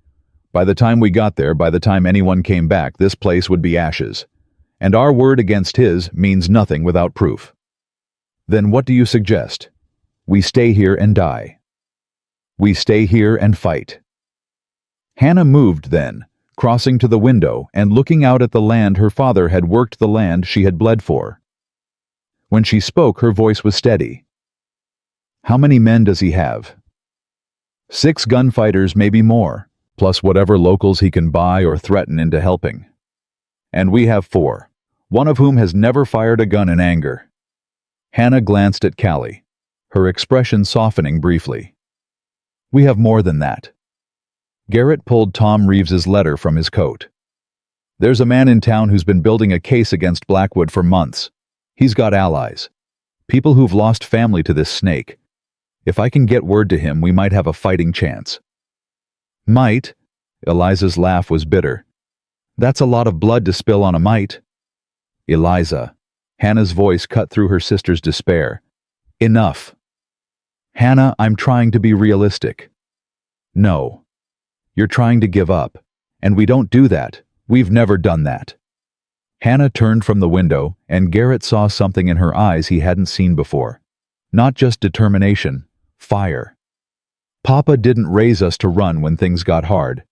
By the time we got there, by the time anyone came back, this place would be ashes. And our word against his means nothing without proof." "Then what do you suggest? We stay here and die." "We stay here and fight." Hannah moved then, crossing to the window and looking out at the land her father had worked, the land she had bled for. When she spoke, her voice was steady. "How many men does he have?" 6 gunfighters, maybe more, plus whatever locals he can buy or threaten into helping. And we have 4, one of whom has never fired a gun in anger." Hannah glanced at Callie, her expression softening briefly. "We have more than that." Garrett pulled Tom Reeves's letter from his coat. "There's a man in town who's been building a case against Blackwood for months. He's got allies. People who've lost family to this snake. If I can get word to him, we might have a fighting chance." "Might?" Eliza's laugh was bitter. "That's a lot of blood to spill on a mite." "Eliza." Hannah's voice cut through her sister's despair. "Enough." "Hannah, I'm trying to be realistic." "No. You're trying to give up. And we don't do that. We've never done that." Hannah turned from the window, and Garrett saw something in her eyes he hadn't seen before. Not just determination, fire. "Papa didn't raise us to run when things got hard.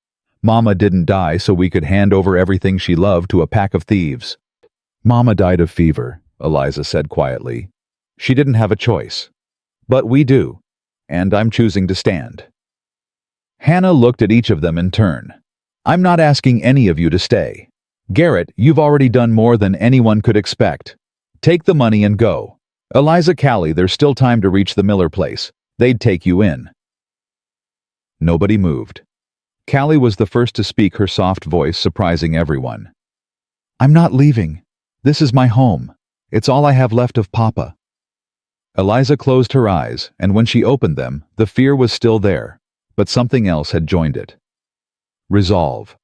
Mama didn't die so we could hand over everything she loved to a pack of thieves." "Mama died of fever," Eliza said quietly. "She didn't have a choice. But we do, and I'm choosing to stand." Hannah looked at each of them in turn. "I'm not asking any of you to stay. Garrett, you've already done more than anyone could expect. Take the money and go. Eliza, Callie, there's still time to reach the Miller place. They'd take you in." Nobody moved. Callie was the first to speak, her soft voice surprising everyone. "I'm not leaving. This is my home. It's all I have left of Papa." Eliza closed her eyes, and when she opened them, the fear was still there, but something else had joined it. Resolve.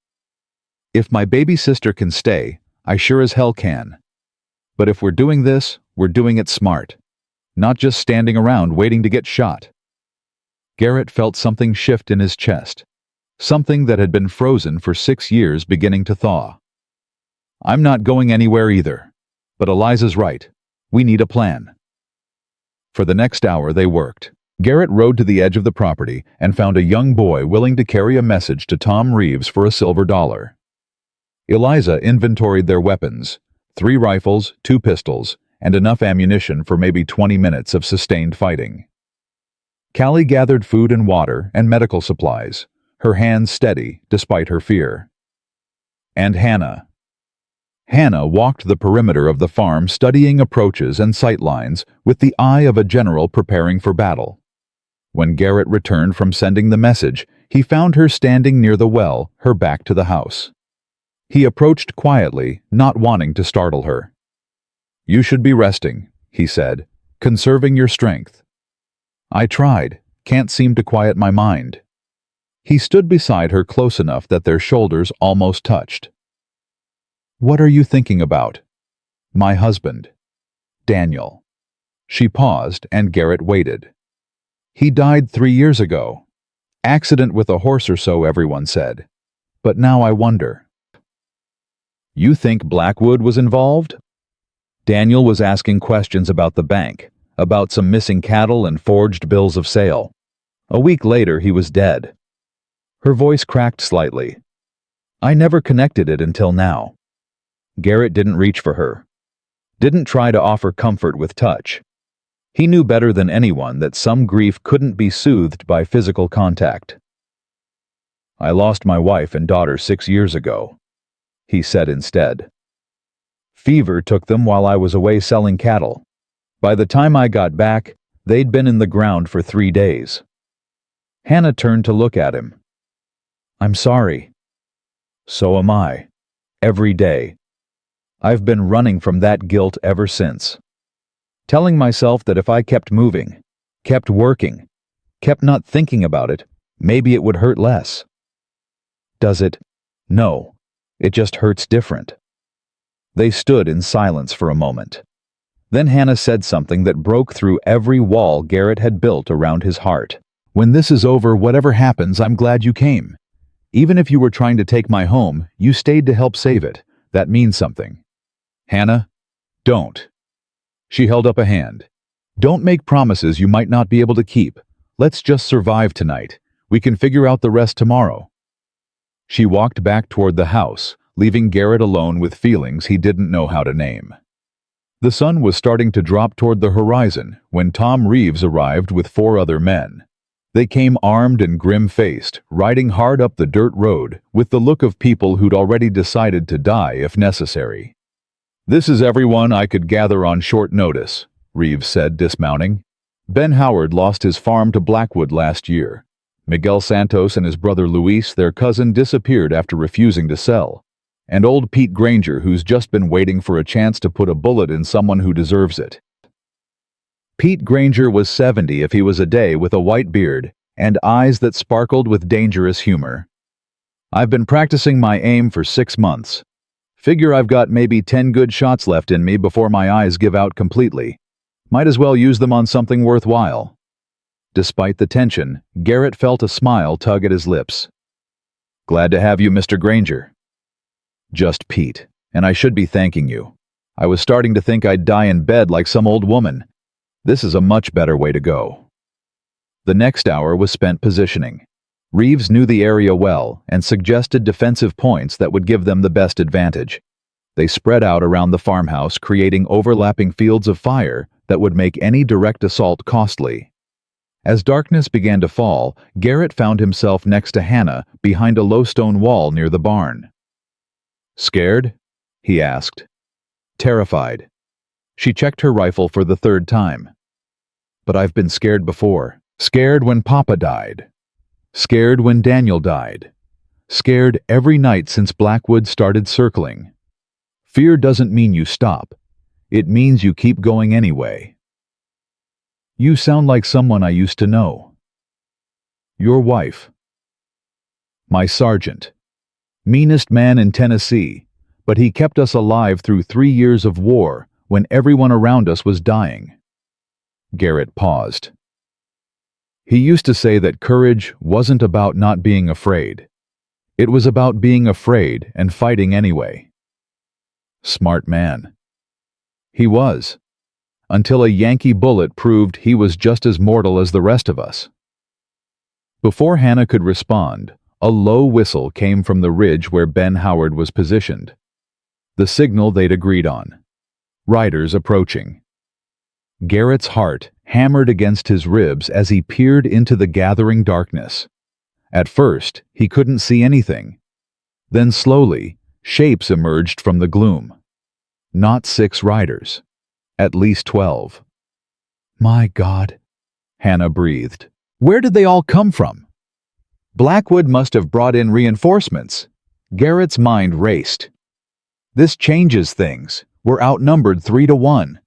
"If my baby sister can stay, I sure as hell can. But if we're doing this, we're doing it smart. Not just standing around waiting to get shot." Garrett felt something shift in his chest. Something that had been frozen for 6 years beginning to thaw. "I'm not going anywhere either. But Eliza's right. We need a plan." For the next hour they worked. Garrett rode to the edge of the property and found a young boy willing to carry a message to Tom Reeves for a silver dollar. Eliza inventoried their weapons, 3 rifles, 2 pistols, and enough ammunition for maybe 20 minutes of sustained fighting. Callie gathered food and water and medical supplies, her hands steady despite her fear. And Hannah. Hannah walked the perimeter of the farm studying approaches and sight lines with the eye of a general preparing for battle. When Garrett returned from sending the message, he found her standing near the well, her back to the house. He approached quietly, not wanting to startle her. "You should be resting," he said, "conserving your strength." "I tried, can't seem to quiet my mind." He stood beside her close enough that their shoulders almost touched. "What are you thinking about?" "My husband, Daniel." She paused, and Garrett waited. "He died 3 years ago. Accident with a horse or so, everyone said. But now I wonder." "You think Blackwood was involved?" Daniel was asking questions about the bank, about some missing cattle and forged bills of sale. A week later, he was dead. Her voice cracked slightly. "I never connected it until now." Garrett didn't reach for her. Didn't try to offer comfort with touch. He knew better than anyone that some grief couldn't be soothed by physical contact. "I lost my wife and daughter 6 years ago," he said instead. "Fever took them while I was away selling cattle. By the time I got back, they'd been in the ground for 3 days. Hannah turned to look at him. "I'm sorry." "So am I. Every day. I've been running from that guilt ever since. Telling myself that if I kept moving, kept working, kept not thinking about it, maybe it would hurt less." "Does it?" "No. It just hurts different." They stood in silence for a moment. Then Hannah said something that broke through every wall Garrett had built around his heart. "When this is over, whatever happens, I'm glad you came. Even if you were trying to take my home, you stayed to help save it. That means something." "Hannah, don't." She held up a hand. "Don't make promises you might not be able to keep. Let's just survive tonight. We can figure out the rest tomorrow." She walked back toward the house, leaving Garrett alone with feelings he didn't know how to name. The sun was starting to drop toward the horizon when Tom Reeves arrived with 4 other men. They came armed and grim-faced, riding hard up the dirt road with the look of people who'd already decided to die if necessary. "This is everyone I could gather on short notice," Reeves said, dismounting. "Ben Howard lost his farm to Blackwood last year. Miguel Santos and his brother Luis, their cousin, disappeared after refusing to sell. And old Pete Granger, who's just been waiting for a chance to put a bullet in someone who deserves it." Pete Granger was 70 if he was a day, with a white beard and eyes that sparkled with dangerous humor. "I've been practicing my aim for 6 months. Figure I've got maybe 10 good shots left in me before my eyes give out completely. Might as well use them on something worthwhile." Despite the tension, Garrett felt a smile tug at his lips. "Glad to have you, Mr. Granger." "Just Pete, and I should be thanking you. I was starting to think I'd die in bed like some old woman. This is a much better way to go." The next hour was spent positioning. Reeves knew the area well and suggested defensive points that would give them the best advantage. They spread out around the farmhouse, creating overlapping fields of fire that would make any direct assault costly. As darkness began to fall, Garrett found himself next to Hannah behind a low stone wall near the barn. "Scared?" he asked. "Terrified." She checked her rifle for the 3rd time. "But I've been scared before. Scared when Papa died. Scared when Daniel died. Scared every night since Blackwood started circling. Fear doesn't mean you stop. It means you keep going anyway." "You sound like someone I used to know." "Your wife." "My sergeant. Meanest man in Tennessee, but he kept us alive through 3 years of war when everyone around us was dying." Garrett paused. "He used to say that courage wasn't about not being afraid. It was about being afraid and fighting anyway." Smart man. He was, until a Yankee bullet proved he was just as mortal as the rest of us. Before Hannah could respond, a low whistle came from the ridge where Ben Howard was positioned. The signal they'd agreed on. Riders approaching. Garrett's heart hammered against his ribs as he peered into the gathering darkness. At first, he couldn't see anything. Then slowly, shapes emerged from the gloom. Not 6 riders. At least 12. My God, Hannah breathed. Where did they all come from? Blackwood must have brought in reinforcements. Garrett's mind raced. This changes things. We're outnumbered 3-1.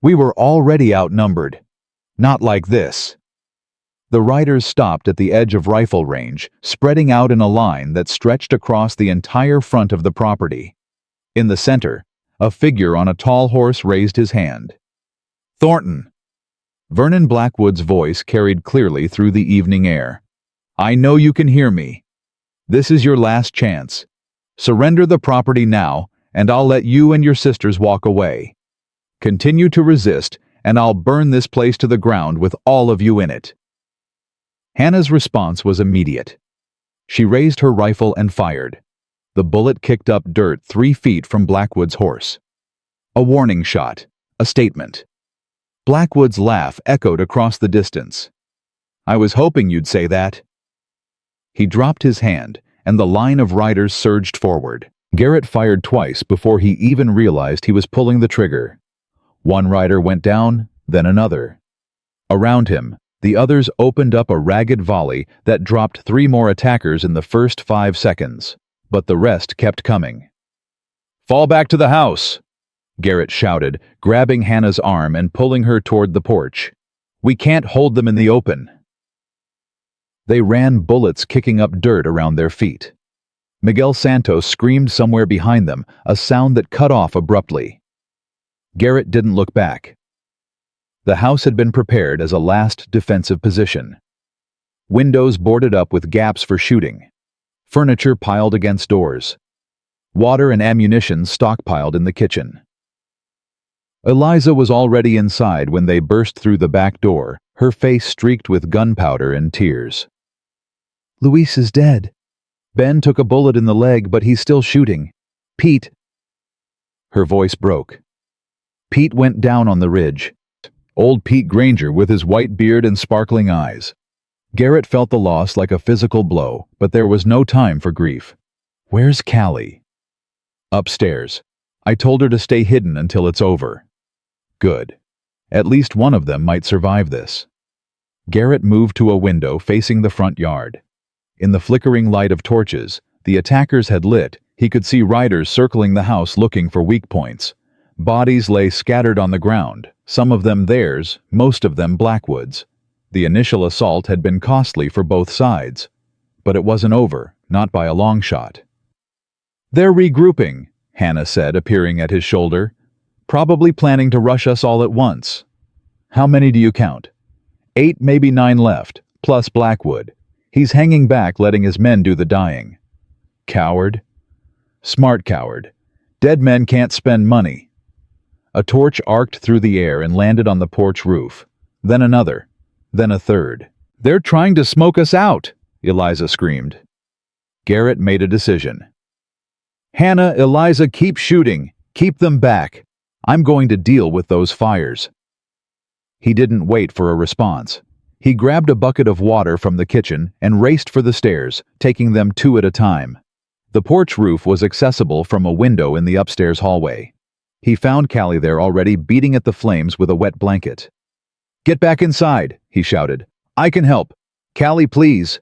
We were already outnumbered. Not like this. The riders stopped at the edge of rifle range, spreading out in a line that stretched across the entire front of the property. In the center, a figure on a tall horse raised his hand. Thornton. Vernon Blackwood's voice carried clearly through the evening air. I know you can hear me. This is your last chance. Surrender the property now, and I'll let you and your sisters walk away. Continue to resist, and I'll burn this place to the ground with all of you in it. Hannah's response was immediate. She raised her rifle and fired. The bullet kicked up dirt 3 feet from Blackwood's horse. A warning shot, a statement. Blackwood's laugh echoed across the distance. I was hoping you'd say that. He dropped his hand, and the line of riders surged forward. Garrett fired twice before he even realized he was pulling the trigger. One rider went down, then another. Around him, the others opened up a ragged volley that dropped 3 more attackers in the first 5 seconds, but the rest kept coming. Fall back to the house, Garrett shouted, grabbing Hannah's arm and pulling her toward the porch. We can't hold them in the open. They ran, bullets kicking up dirt around their feet. Miguel Santos screamed somewhere behind them, a sound that cut off abruptly. Garrett didn't look back. The house had been prepared as a last defensive position. Windows boarded up with gaps for shooting. Furniture piled against doors. Water and ammunition stockpiled in the kitchen. Eliza was already inside when they burst through the back door, her face streaked with gunpowder and tears. Luis is dead. Ben took a bullet in the leg, but he's still shooting. Pete. Her voice broke. Pete went down on the ridge. Old Pete Granger with his white beard and sparkling eyes. Garrett felt the loss like a physical blow, but there was no time for grief. Where's Callie? Upstairs. I told her to stay hidden until it's over. Good. At least one of them might survive this. Garrett moved to a window facing the front yard. In the flickering light of torches the attackers had lit, he could see riders circling the house looking for weak points. Bodies lay scattered on the ground, some of them theirs, most of them Blackwood's. The initial assault had been costly for both sides. But it wasn't over, not by a long shot. They're regrouping, Hannah said, appearing at his shoulder. Probably planning to rush us all at once. How many do you count? 8, maybe 9 left, plus Blackwood. He's hanging back, letting his men do the dying. Coward? Smart coward. Dead men can't spend money. A torch arced through the air and landed on the porch roof. Then another. Then a third. They're trying to smoke us out, Eliza screamed. Garrett made a decision. Hannah, Eliza, keep shooting. Keep them back. I'm going to deal with those fires. He didn't wait for a response. He grabbed a bucket of water from the kitchen and raced for the stairs, taking them 2 at a time. The porch roof was accessible from a window in the upstairs hallway. He found Callie there already, beating at the flames with a wet blanket. Get back inside, he shouted. I can help. Callie, please.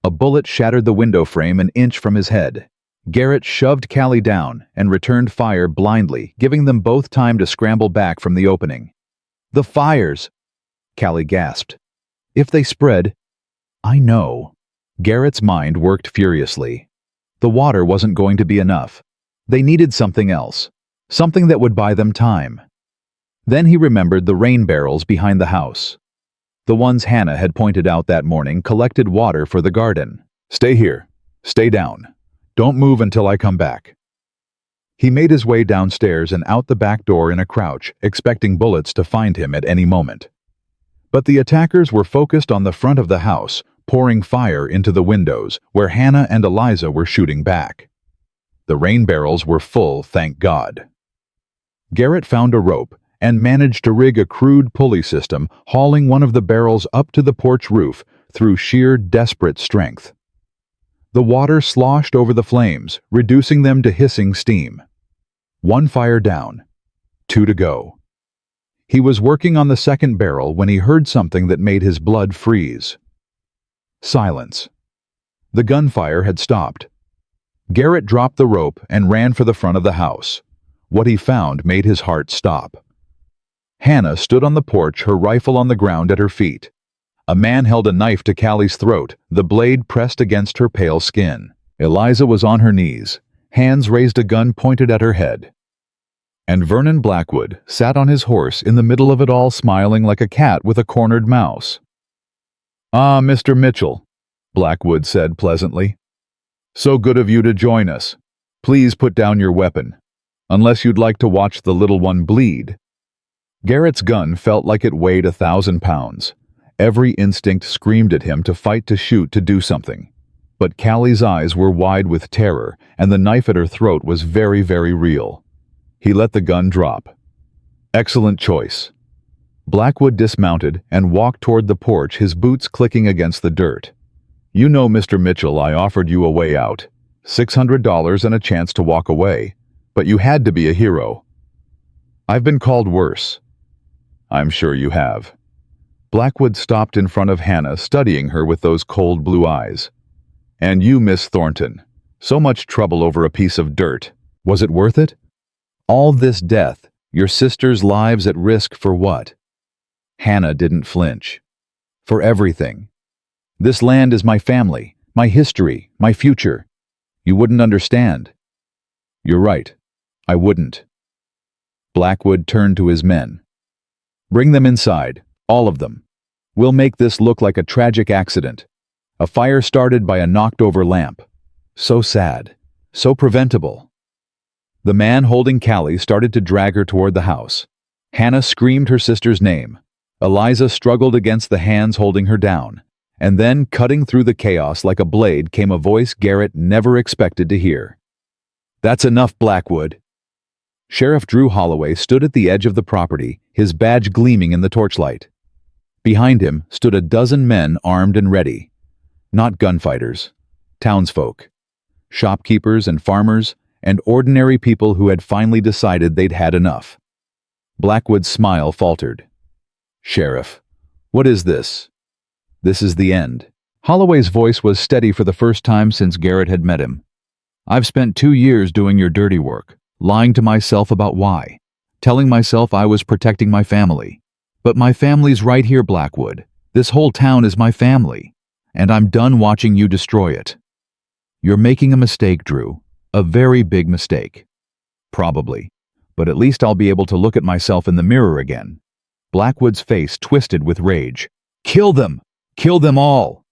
A bullet shattered the window frame an inch from his head. Garrett shoved Callie down and returned fire blindly, giving them both time to scramble back from the opening. The fires! Callie gasped. If they spread... I know. Garrett's mind worked furiously. The water wasn't going to be enough. They needed something else. Something that would buy them time. Then he remembered the rain barrels behind the house. The ones Hannah had pointed out that morning collected water for the garden. Stay here. Stay down. Don't move until I come back. He made his way downstairs and out the back door in a crouch, expecting bullets to find him at any moment. But the attackers were focused on the front of the house, pouring fire into the windows, where Hannah and Eliza were shooting back. The rain barrels were full, thank God. Garrett found a rope and managed to rig a crude pulley system, hauling one of the barrels up to the porch roof through sheer desperate strength. The water sloshed over the flames, reducing them to hissing steam. One fire down, two to go. He was working on the second barrel when he heard something that made his blood freeze. Silence. The gunfire had stopped. Garrett dropped the rope and ran for the front of the house. What he found made his heart stop. Hannah stood on the porch, her rifle on the ground at her feet. A man held a knife to Callie's throat, the blade pressed against her pale skin. Eliza was on her knees, hands raised, a gun pointed at her head. And Vernon Blackwood sat on his horse in the middle of it all, smiling like a cat with a cornered mouse. "Ah, Mr. Mitchell," Blackwood said pleasantly. "So good of you to join us. Please put down your weapon, unless you'd like to watch the little one bleed." Garrett's gun felt like it weighed 1,000 pounds. Every instinct screamed at him to fight, to shoot, to do something. But Callie's eyes were wide with terror, and the knife at her throat was very, very real. He let the gun drop. Excellent choice. Blackwood dismounted and walked toward the porch, his boots clicking against the dirt. "You know, Mr. Mitchell, I offered you a way out. $600 and a chance to walk away. But you had to be a hero. I've been called worse." "I'm sure you have." Blackwood stopped in front of Hannah, studying her with those cold blue eyes. "And you, Miss Thornton, so much trouble over a piece of dirt. Was it worth it? All this death, your sister's lives at risk, for what?" Hannah didn't flinch. "For everything. This land is my family, my history, my future. You wouldn't understand." "You're right. I wouldn't." Blackwood turned to his men. "Bring them inside, all of them. We'll make this look like a tragic accident. A fire started by a knocked-over lamp. So sad, so preventable." The man holding Callie started to drag her toward the house. Hannah screamed her sister's name. Eliza struggled against the hands holding her down. And then, cutting through the chaos like a blade, came a voice Garrett never expected to hear. "That's enough, Blackwood." Sheriff Drew Holloway stood at the edge of the property, his badge gleaming in the torchlight. Behind him stood a dozen men armed and ready. Not gunfighters, townsfolk, shopkeepers and farmers, and ordinary people who had finally decided they'd had enough. Blackwood's smile faltered. "Sheriff, what is this?" "This is the end." Holloway's voice was steady for the first time since Garrett had met him. "I've spent 2 years doing your dirty work, lying to myself about why, telling myself I was protecting my family. But my family's right here, Blackwood. This whole town is my family, and I'm done watching you destroy it. You're making a mistake, Drew. A very big mistake. Probably. But at least I'll be able to look at myself in the mirror again." Blackwood's face twisted with rage. "Kill them! Kill them all!"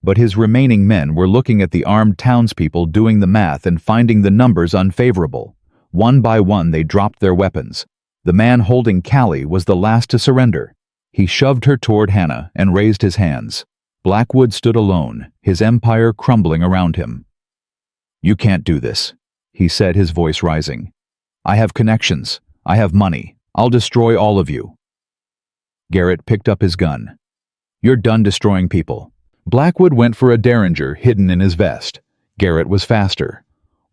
But his remaining men were looking at the armed townspeople, doing the math and finding the numbers unfavorable. One by one they dropped their weapons. The man holding Callie was the last to surrender. He shoved her toward Hannah and raised his hands. Blackwood stood alone, his empire crumbling around him. "You can't do this," he said, his voice rising. "I have connections. I have money. I'll destroy all of you." Garrett picked up his gun. "You're done destroying people." Blackwood went for a derringer hidden in his vest. Garrett was faster.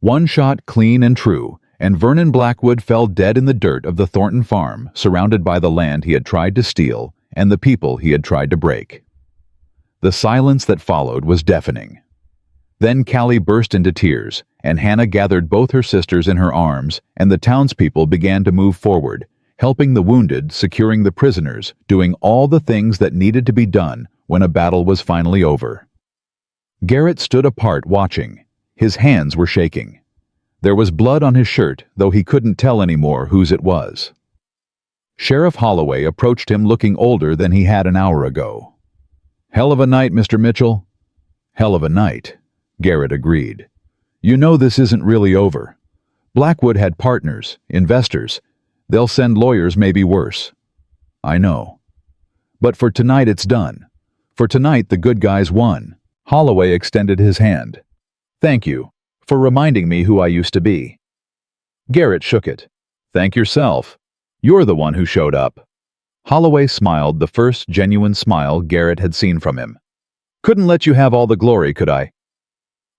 One shot clean and true, and Vernon Blackwood fell dead in the dirt of the Thornton farm, surrounded by the land he had tried to steal and the people he had tried to break. The silence that followed was deafening. Then Callie burst into tears, and Hannah gathered both her sisters in her arms, and the townspeople began to move forward, helping the wounded, securing the prisoners, doing all the things that needed to be done when a battle was finally over. Garrett stood apart watching. His hands were shaking. There was blood on his shirt, though he couldn't tell anymore whose it was. Sheriff Holloway approached him looking older than he had an hour ago. "Hell of a night, Mr. Mitchell." "Hell of a night," Garrett agreed. "You know this isn't really over. Blackwood had partners, investors. They'll send lawyers, maybe worse." "I know. But for tonight it's done. For tonight the good guys won." Holloway extended his hand. "Thank you for reminding me who I used to be." Garrett shook it. "Thank yourself. You're the one who showed up." Holloway smiled, the first genuine smile Garrett had seen from him. "Couldn't let you have all the glory, could I?"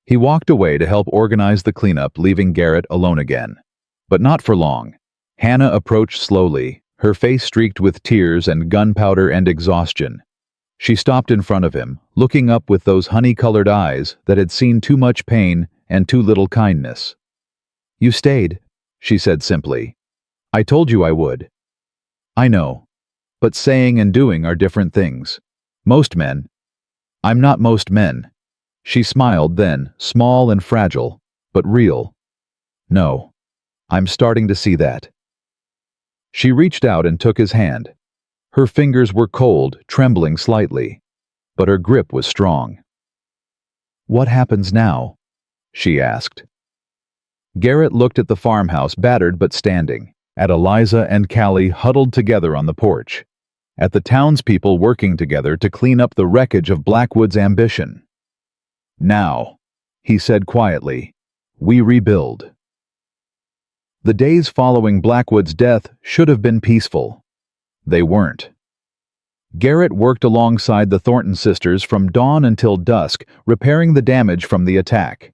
He walked away to help organize the cleanup, leaving Garrett alone again. But not for long. Hannah approached slowly, her face streaked with tears and gunpowder and exhaustion. She stopped in front of him, looking up with those honey-colored eyes that had seen too much pain and too little kindness. "You stayed," she said simply. "I told you I would." "I know. But saying and doing are different things. Most men—" "I'm not most men." She smiled then, small and fragile, but real. "No. I'm starting to see that." She reached out and took his hand. Her fingers were cold, trembling slightly, but her grip was strong. "What happens now?" she asked. Garrett looked at the farmhouse, battered but standing, at Eliza and Callie huddled together on the porch, at the townspeople working together to clean up the wreckage of Blackwood's ambition. "Now," he said quietly, "we rebuild." The days following Blackwood's death should have been peaceful. They weren't. Garrett worked alongside the Thornton sisters from dawn until dusk, repairing the damage from the attack.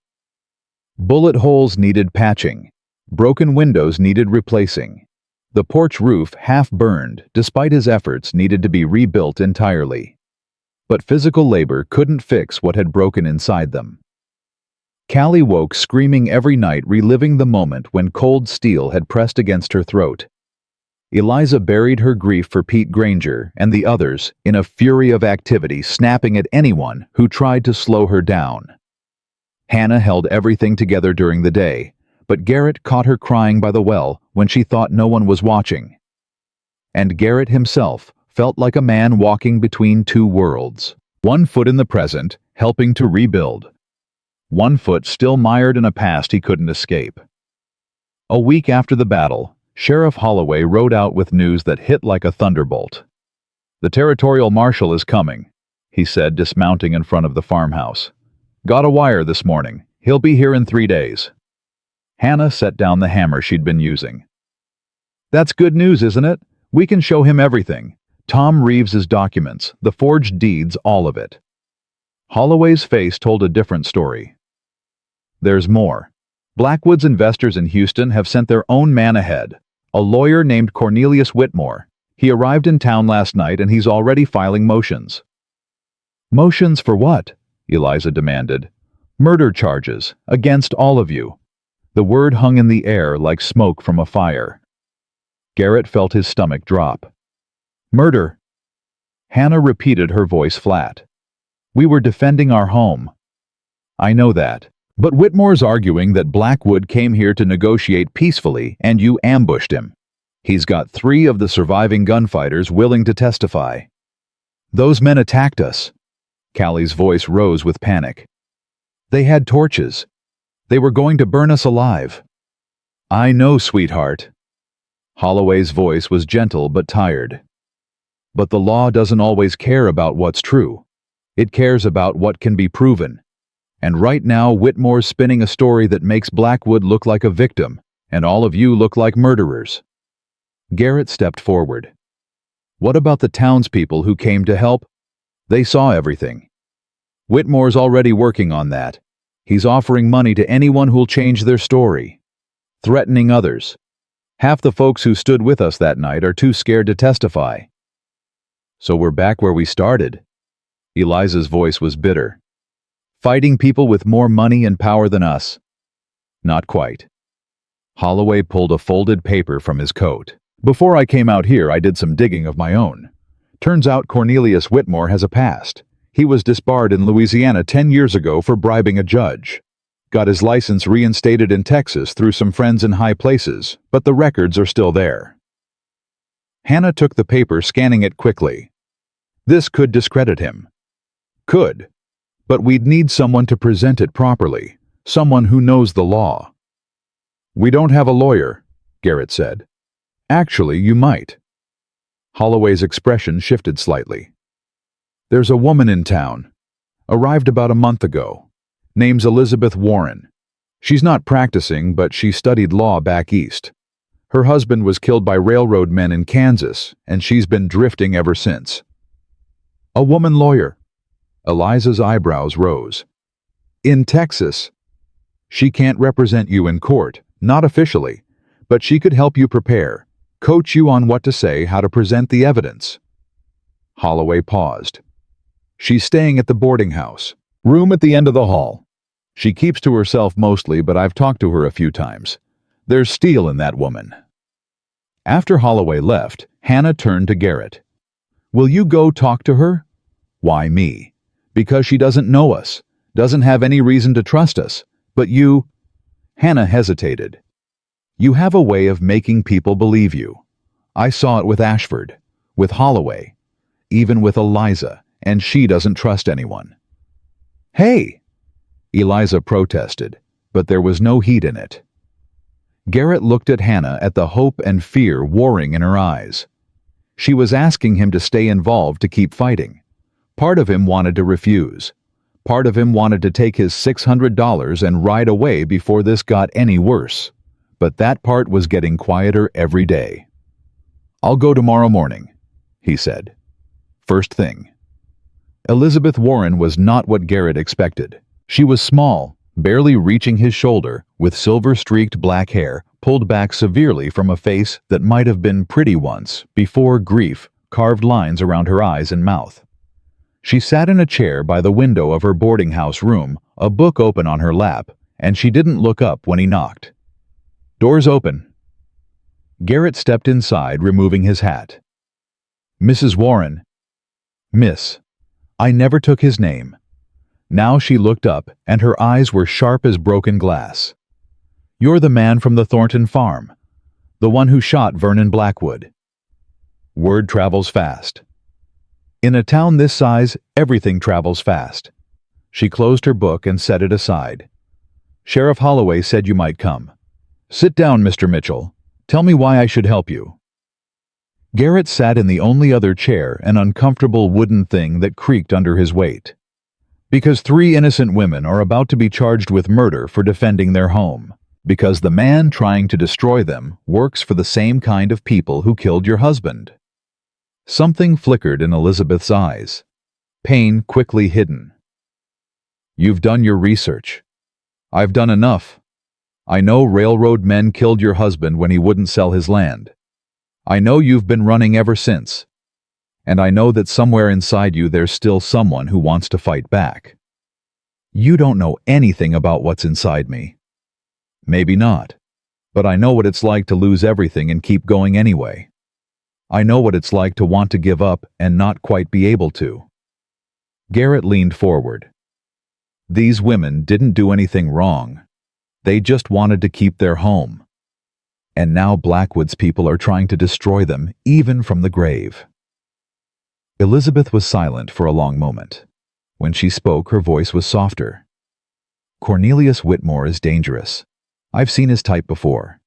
Bullet holes needed patching. Broken windows needed replacing. The porch roof, half burned, despite his efforts, needed to be rebuilt entirely. But physical labor couldn't fix what had broken inside them. Callie woke screaming every night, reliving the moment when cold steel had pressed against her throat. Eliza buried her grief for Pete Granger and the others in a fury of activity, snapping at anyone who tried to slow her down. Hannah held everything together during the day, but Garrett caught her crying by the well when she thought no one was watching. And Garrett himself felt like a man walking between two worlds, one foot in the present, helping to rebuild. One foot still mired in a past he couldn't escape. A week after the battle, Sheriff Holloway rode out with news that hit like a thunderbolt. "The territorial marshal is coming," he said, dismounting in front of the farmhouse. "Got a wire this morning. He'll be here in 3 days." Hannah set down the hammer she'd been using. "That's good news, isn't it? We can show him everything. Tom Reeves's documents, the forged deeds, all of it." Holloway's face told a different story. "There's more. Blackwood's investors in Houston have sent their own man ahead, a lawyer named Cornelius Whitmore. He arrived in town last night and he's already filing motions." "Motions for what?" Eliza demanded. "Murder charges, against all of you." The word hung in the air like smoke from a fire. Garrett felt his stomach drop. "Murder?" Hannah repeated, her voice flat. "We were defending our home." "I know that. But Whitmore's arguing that Blackwood came here to negotiate peacefully and you ambushed him. He's got 3 of the surviving gunfighters willing to testify." "Those men attacked us." Callie's voice rose with panic. "They had torches. They were going to burn us alive." "I know, sweetheart." Holloway's voice was gentle but tired. "But the law doesn't always care about what's true. It cares about what can be proven. And right now Whitmore's spinning a story that makes Blackwood look like a victim, and all of you look like murderers." Garrett stepped forward. "What about the townspeople who came to help? They saw everything. Whitmore's already working on that. He's offering money to anyone who'll change their story. Threatening others. Half the folks who stood with us that night are too scared to testify." "So we're back where we started." Eliza's voice was bitter. "Fighting people with more money and power than us." "Not quite." Holloway pulled a folded paper from his coat. "Before I came out here, I did some digging of my own. Turns out Cornelius Whitmore has a past. He was disbarred in Louisiana 10 years ago for bribing a judge. Got his license reinstated in Texas through some friends in high places, but the records are still there." Hannah took the paper, scanning it quickly. "This could discredit him." "Could. But we'd need someone to present it properly, someone who knows the law." "We don't have a lawyer," Garrett said. "Actually, you might." Holloway's expression shifted slightly. "There's a woman in town. Arrived about a month ago. Name's Elizabeth Warren. She's not practicing, but she studied law back east. Her husband was killed by railroad men in Kansas, and she's been drifting ever since." "A woman lawyer?" Eliza's eyebrows rose. "In Texas?" "She can't represent you in court, not officially, but she could help you prepare, coach you on what to say, how to present the evidence." Holloway paused. "She's staying at the boarding house. Room at the end of the hall. She keeps to herself mostly, but I've talked to her a few times. There's steel in that woman." After Holloway left, Hannah turned to Garrett. "Will you go talk to her?" "Why me?" "Because she doesn't know us, doesn't have any reason to trust us. But you—" Hannah hesitated. "You have a way of making people believe you. I saw it with Ashford, with Holloway, even with Eliza, and she doesn't trust anyone." "Hey!" Eliza protested, but there was no heat in it. Garrett looked at Hannah at the hope and fear warring in her eyes. She was asking him to stay involved, to keep fighting. Part of him wanted to refuse. Part of him wanted to take his $600 and ride away before this got any worse. But that part was getting quieter every day. "I'll go tomorrow morning," he said. "First thing." Elizabeth Warren was not what Garrett expected. She was small, barely reaching his shoulder, with silver-streaked black hair pulled back severely from a face that might have been pretty once, before grief carved lines around her eyes and mouth. She sat in a chair by the window of her boarding house room, a book open on her lap, and she didn't look up when he knocked. "Door's open." Garrett stepped inside, removing his hat. "Mrs. Warren." "Miss." I never took his name. Now she looked up, and her eyes were sharp as broken glass. "You're the man from the Thornton farm, the one who shot Vernon Blackwood." Word travels fast. In a town this size, everything travels fast. She closed her book and set it aside. "Sheriff Holloway said you might come. Sit down, Mr. Mitchell. Tell me why I should help you." Garrett sat in the only other chair, an uncomfortable wooden thing that creaked under his weight. Because 3 innocent women are about to be charged with murder for defending their home. Because the man trying to destroy them works for the same kind of people who killed your husband. Something flickered in Elizabeth's eyes. Pain quickly hidden. "You've done your research. I've done enough. I know railroad men killed your husband when he wouldn't sell his land. I know you've been running ever since. And I know that somewhere inside you there's still someone who wants to fight back. You don't know anything about what's inside me. Maybe not. But I know what it's like to lose everything and keep going anyway. I know what it's like to want to give up and not quite be able to." Garrett leaned forward. These women didn't do anything wrong. They just wanted to keep their home. And now Blackwood's people are trying to destroy them, even from the grave. Elizabeth was silent for a long moment. When she spoke, her voice was softer. "Cornelius Whitmore is dangerous. I've seen his type before.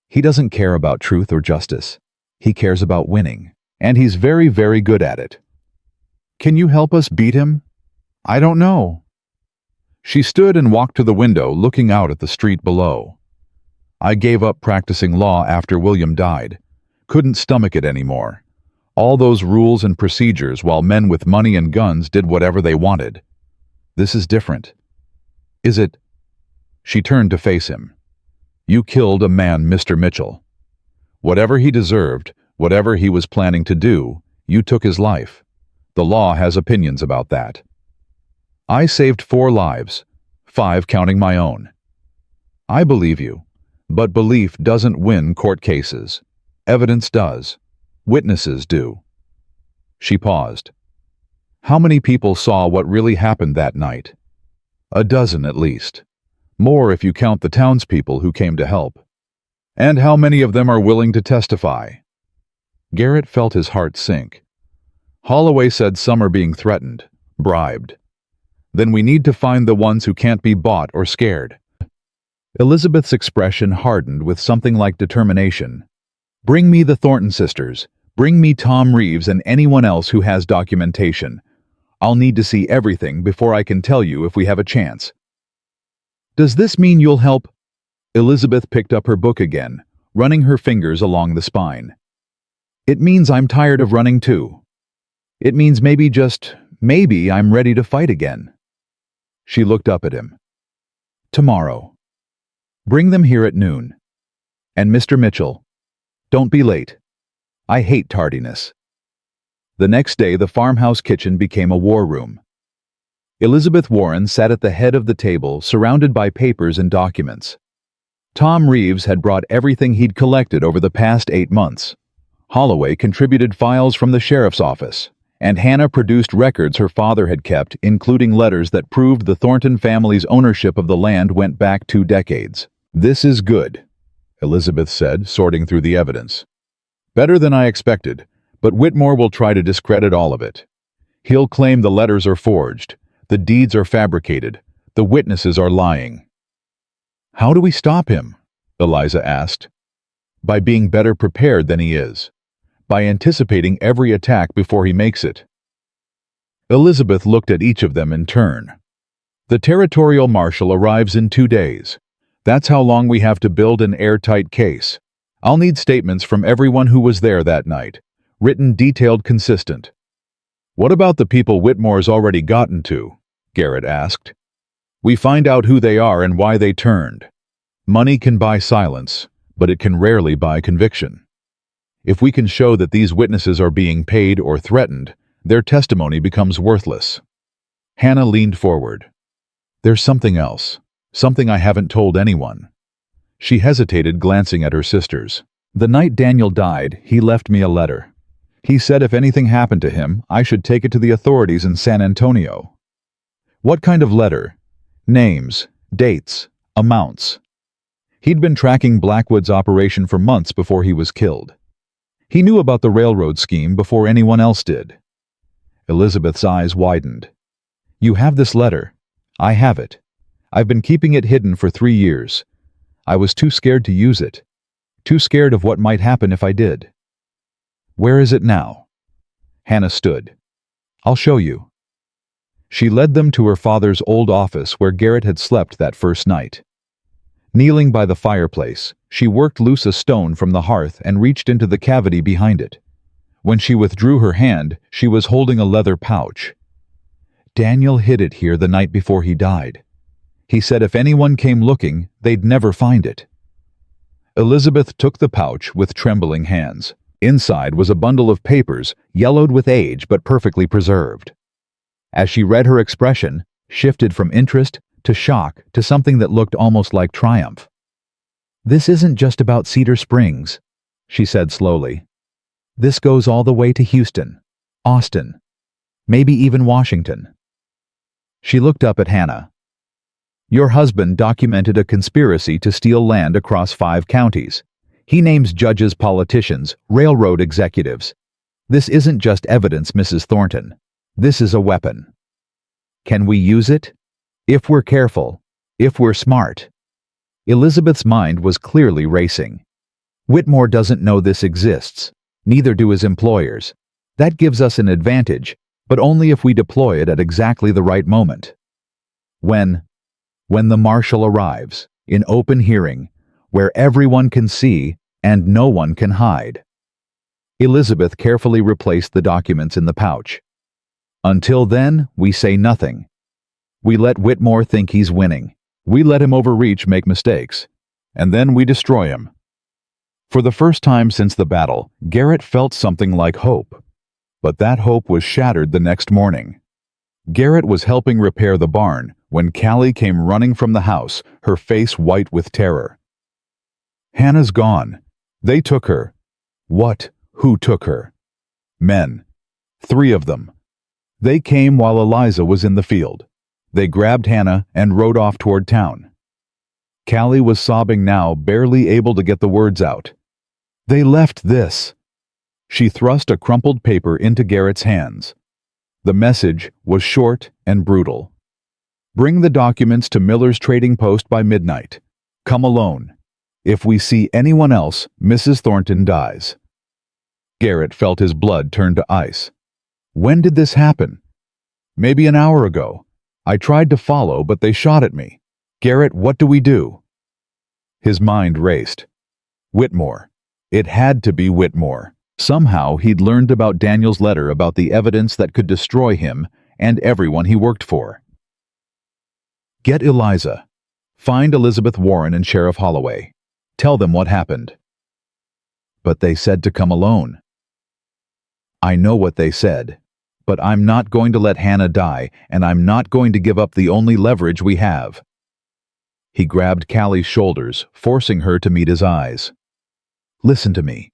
He doesn't care about truth or justice. He cares about winning, and he's very, very good at it. Can you help us beat him?" "I don't know." She stood and walked to the window, looking out at the street below. "I gave up practicing law after William died. Couldn't stomach it anymore. All those rules and procedures while men with money and guns did whatever they wanted. This is different." "Is it?" She turned to face him. "You killed a man, Mr. Mitchell. Whatever he deserved, whatever he was planning to do, you took his life. The law has opinions about that. I saved 4 lives, 5 counting my own. I believe you, but belief doesn't win court cases. Evidence does. Witnesses do." She paused. "How many people saw what really happened that night?" "A dozen at least. More if you count the townspeople who came to help. And how many of them are willing to testify?" Garrett felt his heart sink. "Holloway said some are being threatened, bribed. Then we need to find the ones who can't be bought or scared." Elizabeth's expression hardened with something like determination. "Bring me the Thornton sisters. Bring me Tom Reeves and anyone else who has documentation. I'll need to see everything before I can tell you if we have a chance." "Does this mean you'll help?" Elizabeth picked up her book again, running her fingers along the spine. "It means I'm tired of running too. It means maybe, just maybe, I'm ready to fight again." She looked up at him. "Tomorrow. Bring them here at noon." And Mr. Mitchell, don't be late. I hate tardiness. The next day, the farmhouse kitchen became a war room. Elizabeth Warren sat at the head of the table, surrounded by papers and documents. Tom Reeves had brought everything he'd collected over the past 8 months. Holloway contributed files from the sheriff's office, and Hannah produced records her father had kept, including letters that proved the Thornton family's ownership of the land went back 2 decades. "This is good," Elizabeth said, sorting through the evidence. "Better than I expected, but Whitmore will try to discredit all of it. He'll claim the letters are forged, the deeds are fabricated, the witnesses are lying." "How do we stop him?" Eliza asked. "By being better prepared than he is. By anticipating every attack before he makes it." Elizabeth looked at each of them in turn. "The territorial marshal arrives in 2 days. That's how long we have to build an airtight case. I'll need statements from everyone who was there that night. Written, detailed, consistent." "What about the people Whitmore's already gotten to?" Garrett asked. "We find out who they are and why they turned. Money can buy silence, but it can rarely buy conviction. If we can show that these witnesses are being paid or threatened, their testimony becomes worthless." Hannah leaned forward. "There's something else, something I haven't told anyone." She hesitated, glancing at her sisters. "The night Daniel died, he left me a letter. He said if anything happened to him, I should take it to the authorities in San Antonio." "What kind of letter?" "Names, dates, amounts." He'd been tracking Blackwood's operation for months before he was killed. He knew about the railroad scheme before anyone else did. Elizabeth's eyes widened. "You have this letter." "I have it. I've been keeping it hidden for 3 years. I was too scared to use it. Too scared of what might happen if I did." "Where is it now?" Hannah stood. "I'll show you." She led them to her father's old office where Garrett had slept that first night. Kneeling by the fireplace, she worked loose a stone from the hearth and reached into the cavity behind it. When she withdrew her hand, she was holding a leather pouch. "Daniel hid it here the night before he died. He said if anyone came looking, they'd never find it." Elizabeth took the pouch with trembling hands. Inside was a bundle of papers, yellowed with age but perfectly preserved. As she read, her expression shifted from interest to shock to something that looked almost like triumph. "This isn't just about Cedar Springs," she said slowly. "This goes all the way to Houston, Austin, maybe even Washington." She looked up at Hannah. "Your husband documented a conspiracy to steal land across 5 counties. He names judges, politicians, railroad executives. This isn't just evidence, Mrs. Thornton. This is a weapon. Can we use it? If we're careful, if we're smart." Elizabeth's mind was clearly racing. "Whitmore doesn't know this exists. Neither do his employers. That gives us an advantage, but only if we deploy it at exactly the right moment. When the marshal arrives, in open hearing, where everyone can see and no one can hide." Elizabeth carefully replaced the documents in the pouch. "Until then, we say nothing. We let Whitmore think he's winning. We let him overreach, make mistakes. And then we destroy him." For the first time since the battle, Garrett felt something like hope. But that hope was shattered the next morning. Garrett was helping repair the barn when Callie came running from the house, her face white with terror. "Hannah's gone. They took her." "What? Who took her?" "Men. 3 of them. They came while Eliza was in the field. They grabbed Hannah and rode off toward town." Callie was sobbing now, barely able to get the words out. "They left this." She thrust a crumpled paper into Garrett's hands. The message was short and brutal. "Bring the documents to Miller's Trading Post by midnight. Come alone. If we see anyone else, Mrs. Thornton dies." Garrett felt his blood turn to ice. "When did this happen?" "Maybe an hour ago. I tried to follow, but they shot at me. Garrett, what do we do?" His mind raced. Whitmore. It had to be Whitmore. Somehow he'd learned about Daniel's letter, about the evidence that could destroy him and everyone he worked for. "Get Eliza. Find Elizabeth Warren and Sheriff Holloway. Tell them what happened." "But they said to come alone." "I know what they said, but I'm not going to let Hannah die, and I'm not going to give up the only leverage we have." He grabbed Callie's shoulders, forcing her to meet his eyes. "Listen to me.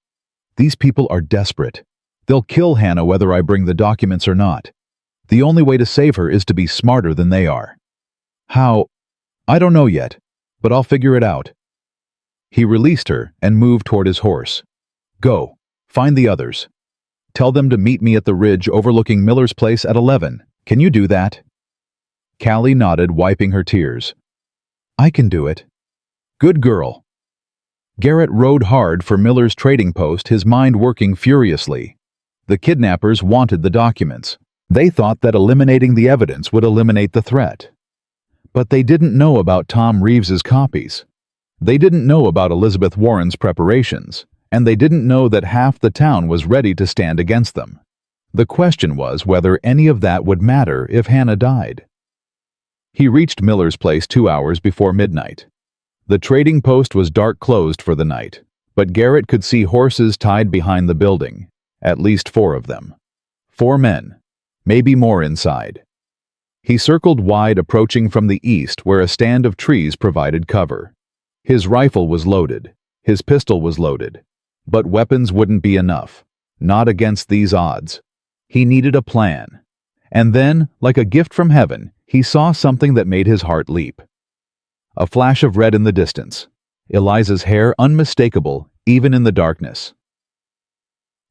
These people are desperate. They'll kill Hannah whether I bring the documents or not. The only way to save her is to be smarter than they are. How? I don't know yet, but I'll figure it out." He released her and moved toward his horse. "Go, find the others. Tell them to meet me at the ridge overlooking Miller's place at 11. Can you do that?" Callie nodded, wiping her tears. "I can do it." "Good girl." Garrett rode hard for Miller's trading post, his mind working furiously. The kidnappers wanted the documents. They thought that eliminating the evidence would eliminate the threat. But they didn't know about Tom Reeves's copies. They didn't know about Elizabeth Warren's preparations, and they didn't know that half the town was ready to stand against them. The question was whether any of that would matter if Hannah died. He reached Miller's place 2 hours before midnight. The trading post was dark closed for the night, but Garrett could see horses tied behind the building, at least 4 of them. 4 men, maybe more inside. He circled wide, approaching from the east where a stand of trees provided cover. His rifle was loaded, his pistol was loaded, but weapons wouldn't be enough, not against these odds. He needed a plan. And then, like a gift from heaven, he saw something that made his heart leap. A flash of red in the distance, Eliza's hair unmistakable even in the darkness.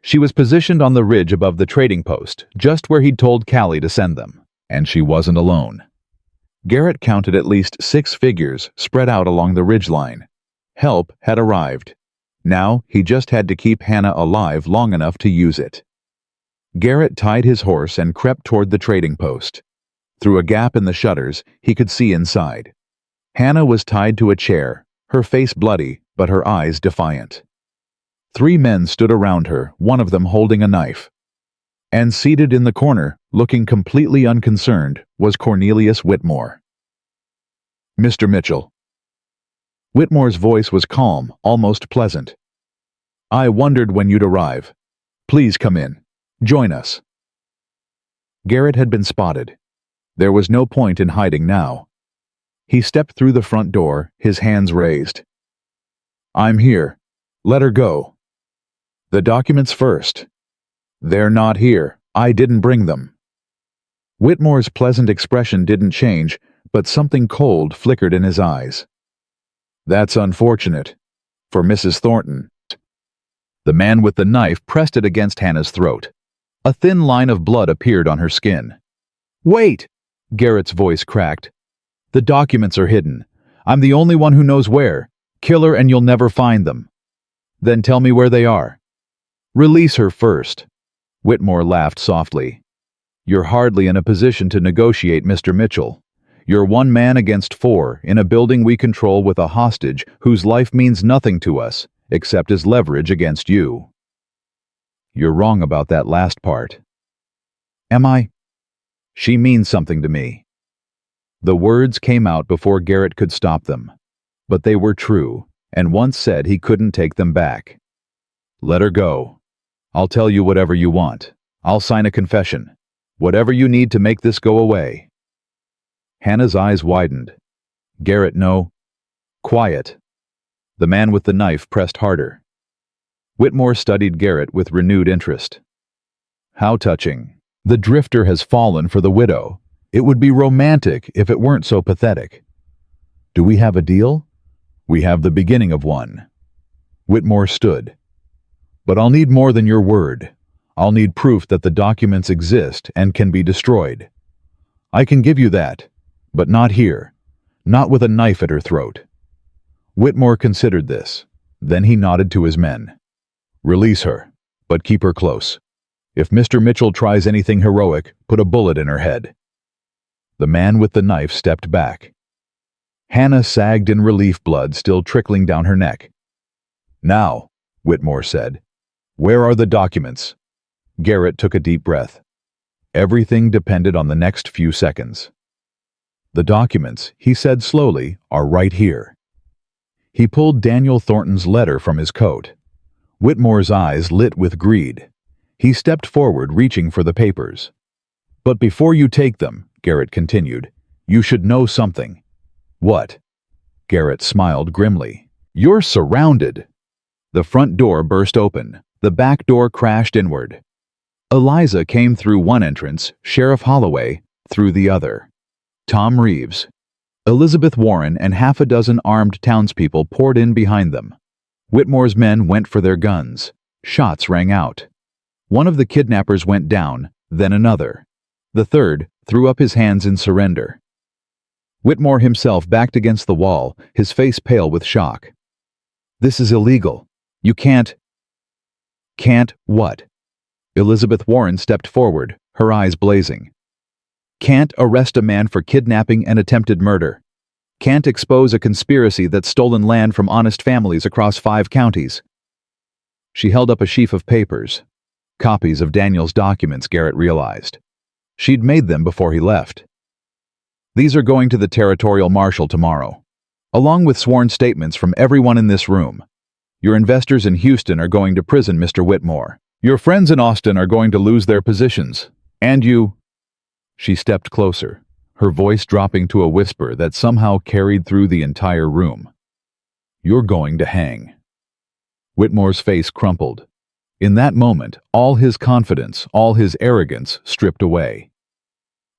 She was positioned on the ridge above the trading post, just where he'd told Callie to send them, and she wasn't alone. Garrett counted at least 6 figures spread out along the ridgeline. Help had arrived. Now he just had to keep Hannah alive long enough to use it. Garrett tied his horse and crept toward the trading post. Through a gap in the shutters, he could see inside. Hannah was tied to a chair, her face bloody, but her eyes defiant. 3 men stood around her, one of them holding a knife. And seated in the corner, looking completely unconcerned, was Cornelius Whitmore. "Mr. Mitchell." Whitmore's voice was calm, almost pleasant. "I wondered when you'd arrive. Please come in. Join us." Garrett had been spotted. There was no point in hiding now. He stepped through the front door, his hands raised. "I'm here. Let her go." "The documents first." "They're not here. I didn't bring them." Whitmore's pleasant expression didn't change, but something cold flickered in his eyes. "That's unfortunate. For Mrs. Thornton." The man with the knife pressed it against Hannah's throat. A thin line of blood appeared on her skin. "Wait!" Garrett's voice cracked. "The documents are hidden. I'm the only one who knows where. Kill her and you'll never find them." "Then tell me where they are." "Release her first." Whitmore laughed softly. "You're hardly in a position to negotiate, Mr. Mitchell. You're 1 man against 4 in a building we control with a hostage whose life means nothing to us except as leverage against you." "You're wrong about that last part." "Am I?" "She means something to me." The words came out before Garrett could stop them. But they were true, and once said he couldn't take them back. "Let her go. I'll tell you whatever you want. I'll sign a confession. Whatever you need to make this go away." Hannah's eyes widened. "Garrett, no." "Quiet." The man with the knife pressed harder. Whitmore studied Garrett with renewed interest. "How touching. The drifter has fallen for the widow. It would be romantic if it weren't so pathetic. Do we have a deal?" "We have the beginning of one." Whitmore stood. "But I'll need more than your word. I'll need proof that the documents exist and can be destroyed. I can give you that, but not here, not with a knife at her throat." Whitmore considered this. Then he nodded to his men. "Release her, but keep her close. If Mr. Mitchell tries anything heroic, put a bullet in her head." The man with the knife stepped back. Hannah sagged in relief, blood still trickling down her neck. "Now," Whitmore said, "where are the documents?" Garrett took a deep breath. Everything depended on the next few seconds. "The documents," he said slowly, "are right here." He pulled Daniel Thornton's letter from his coat. Whitmore's eyes lit with greed. He stepped forward, reaching for the papers. "But before you take them," Garrett continued, "you should know something." "What?" Garrett smiled grimly. "You're surrounded." The front door burst open. The back door crashed inward. Eliza came through one entrance, Sheriff Holloway through the other. Tom Reeves, Elizabeth Warren, and half a dozen armed townspeople poured in behind them. Whitmore's men went for their guns. Shots rang out. One of the kidnappers went down, then another. The third threw up his hands in surrender. Whitmore himself backed against the wall, his face pale with shock. "This is illegal. You can't—" "Can't what?" Elizabeth Warren stepped forward, her eyes blazing. "Can't arrest a man for kidnapping and attempted murder. Can't expose a conspiracy that's stolen land from honest families across 5 counties." She held up a sheaf of papers. Copies of Daniel's documents, Garrett realized. She'd made them before he left. "These are going to the territorial marshal tomorrow, along with sworn statements from everyone in this room. Your investors in Houston are going to prison, Mr. Whitmore. Your friends in Austin are going to lose their positions. And you—" She stepped closer, her voice dropping to a whisper that somehow carried through the entire room. "You're going to hang." Whitmore's face crumpled. In that moment, all his confidence, all his arrogance stripped away.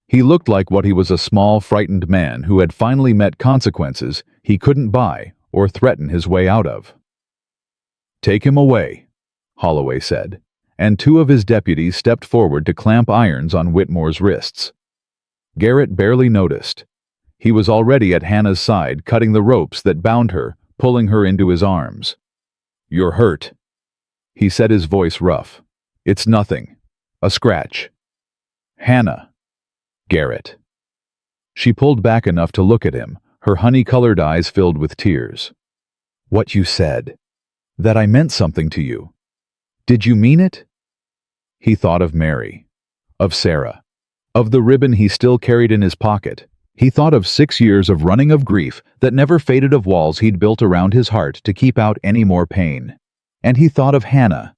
He looked like what he was, a small, frightened man who had finally met consequences he couldn't buy or threaten his way out of. "Take him away," Holloway said, and 2 of his deputies stepped forward to clamp irons on Whitmore's wrists. Garrett barely noticed. He was already at Hannah's side, cutting the ropes that bound her, pulling her into his arms. "You're hurt," he said, his voice rough. "It's nothing. A scratch." "Hannah." "Garrett." She pulled back enough to look at him, her honey-colored eyes filled with tears. "What you said. That I meant something to you. Did you mean it?" He thought of Mary, of Sarah, of the ribbon he still carried in his pocket. He thought of 6 years of running of grief that never faded, of walls he'd built around his heart to keep out any more pain. And he thought of Hannah,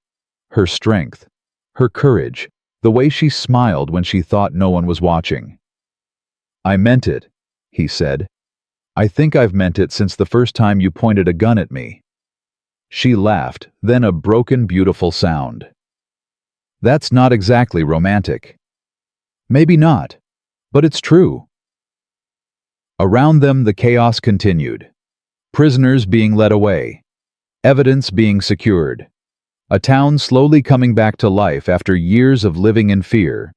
her strength, her courage, the way she smiled when she thought no one was watching. "I meant it," he said. "I think I've meant it since the first time you pointed a gun at me." She laughed, then a broken, beautiful sound. "That's not exactly romantic." "Maybe not, but it's true." Around them, the chaos continued. Prisoners being led away. Evidence being secured. A town slowly coming back to life after years of living in fear.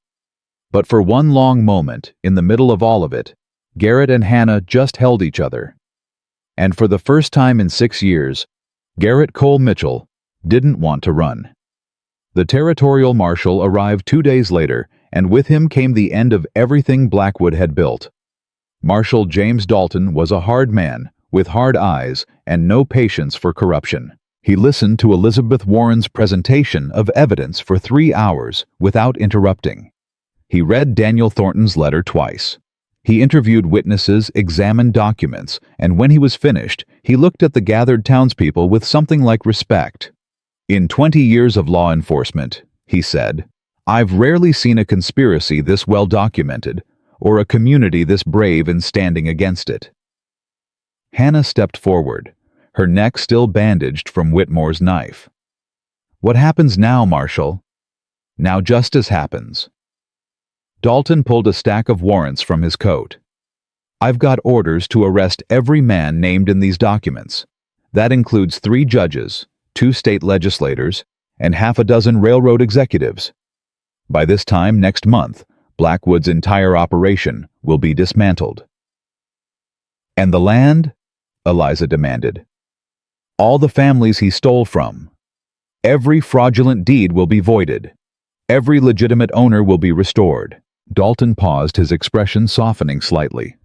But for one long moment, in the middle of all of it, Garrett and Hannah just held each other. And for the first time in 6 years, Garrett Cole Mitchell didn't want to run. The territorial marshal arrived 2 days later, and with him came the end of everything Blackwood had built. Marshal James Dalton was a hard man, with hard eyes and no patience for corruption. He listened to Elizabeth Warren's presentation of evidence for 3 hours without interrupting. He read Daniel Thornton's letter twice. He interviewed witnesses, examined documents, and when he was finished, he looked at the gathered townspeople with something like respect. "In 20 years of law enforcement," he said, "I've rarely seen a conspiracy this well documented, or a community this brave in standing against it." Hannah stepped forward, her neck still bandaged from Whitmore's knife. "What happens now, Marshal?" "Now justice happens." Dalton pulled a stack of warrants from his coat. "I've got orders to arrest every man named in these documents. That includes 3 judges, 2 state legislators, and half a dozen railroad executives. By this time next month, Blackwood's entire operation will be dismantled." "And the land?" Eliza demanded. "All the families he stole from. Every fraudulent deed will be voided. Every legitimate owner will be restored." Dalton paused, his expression softening slightly.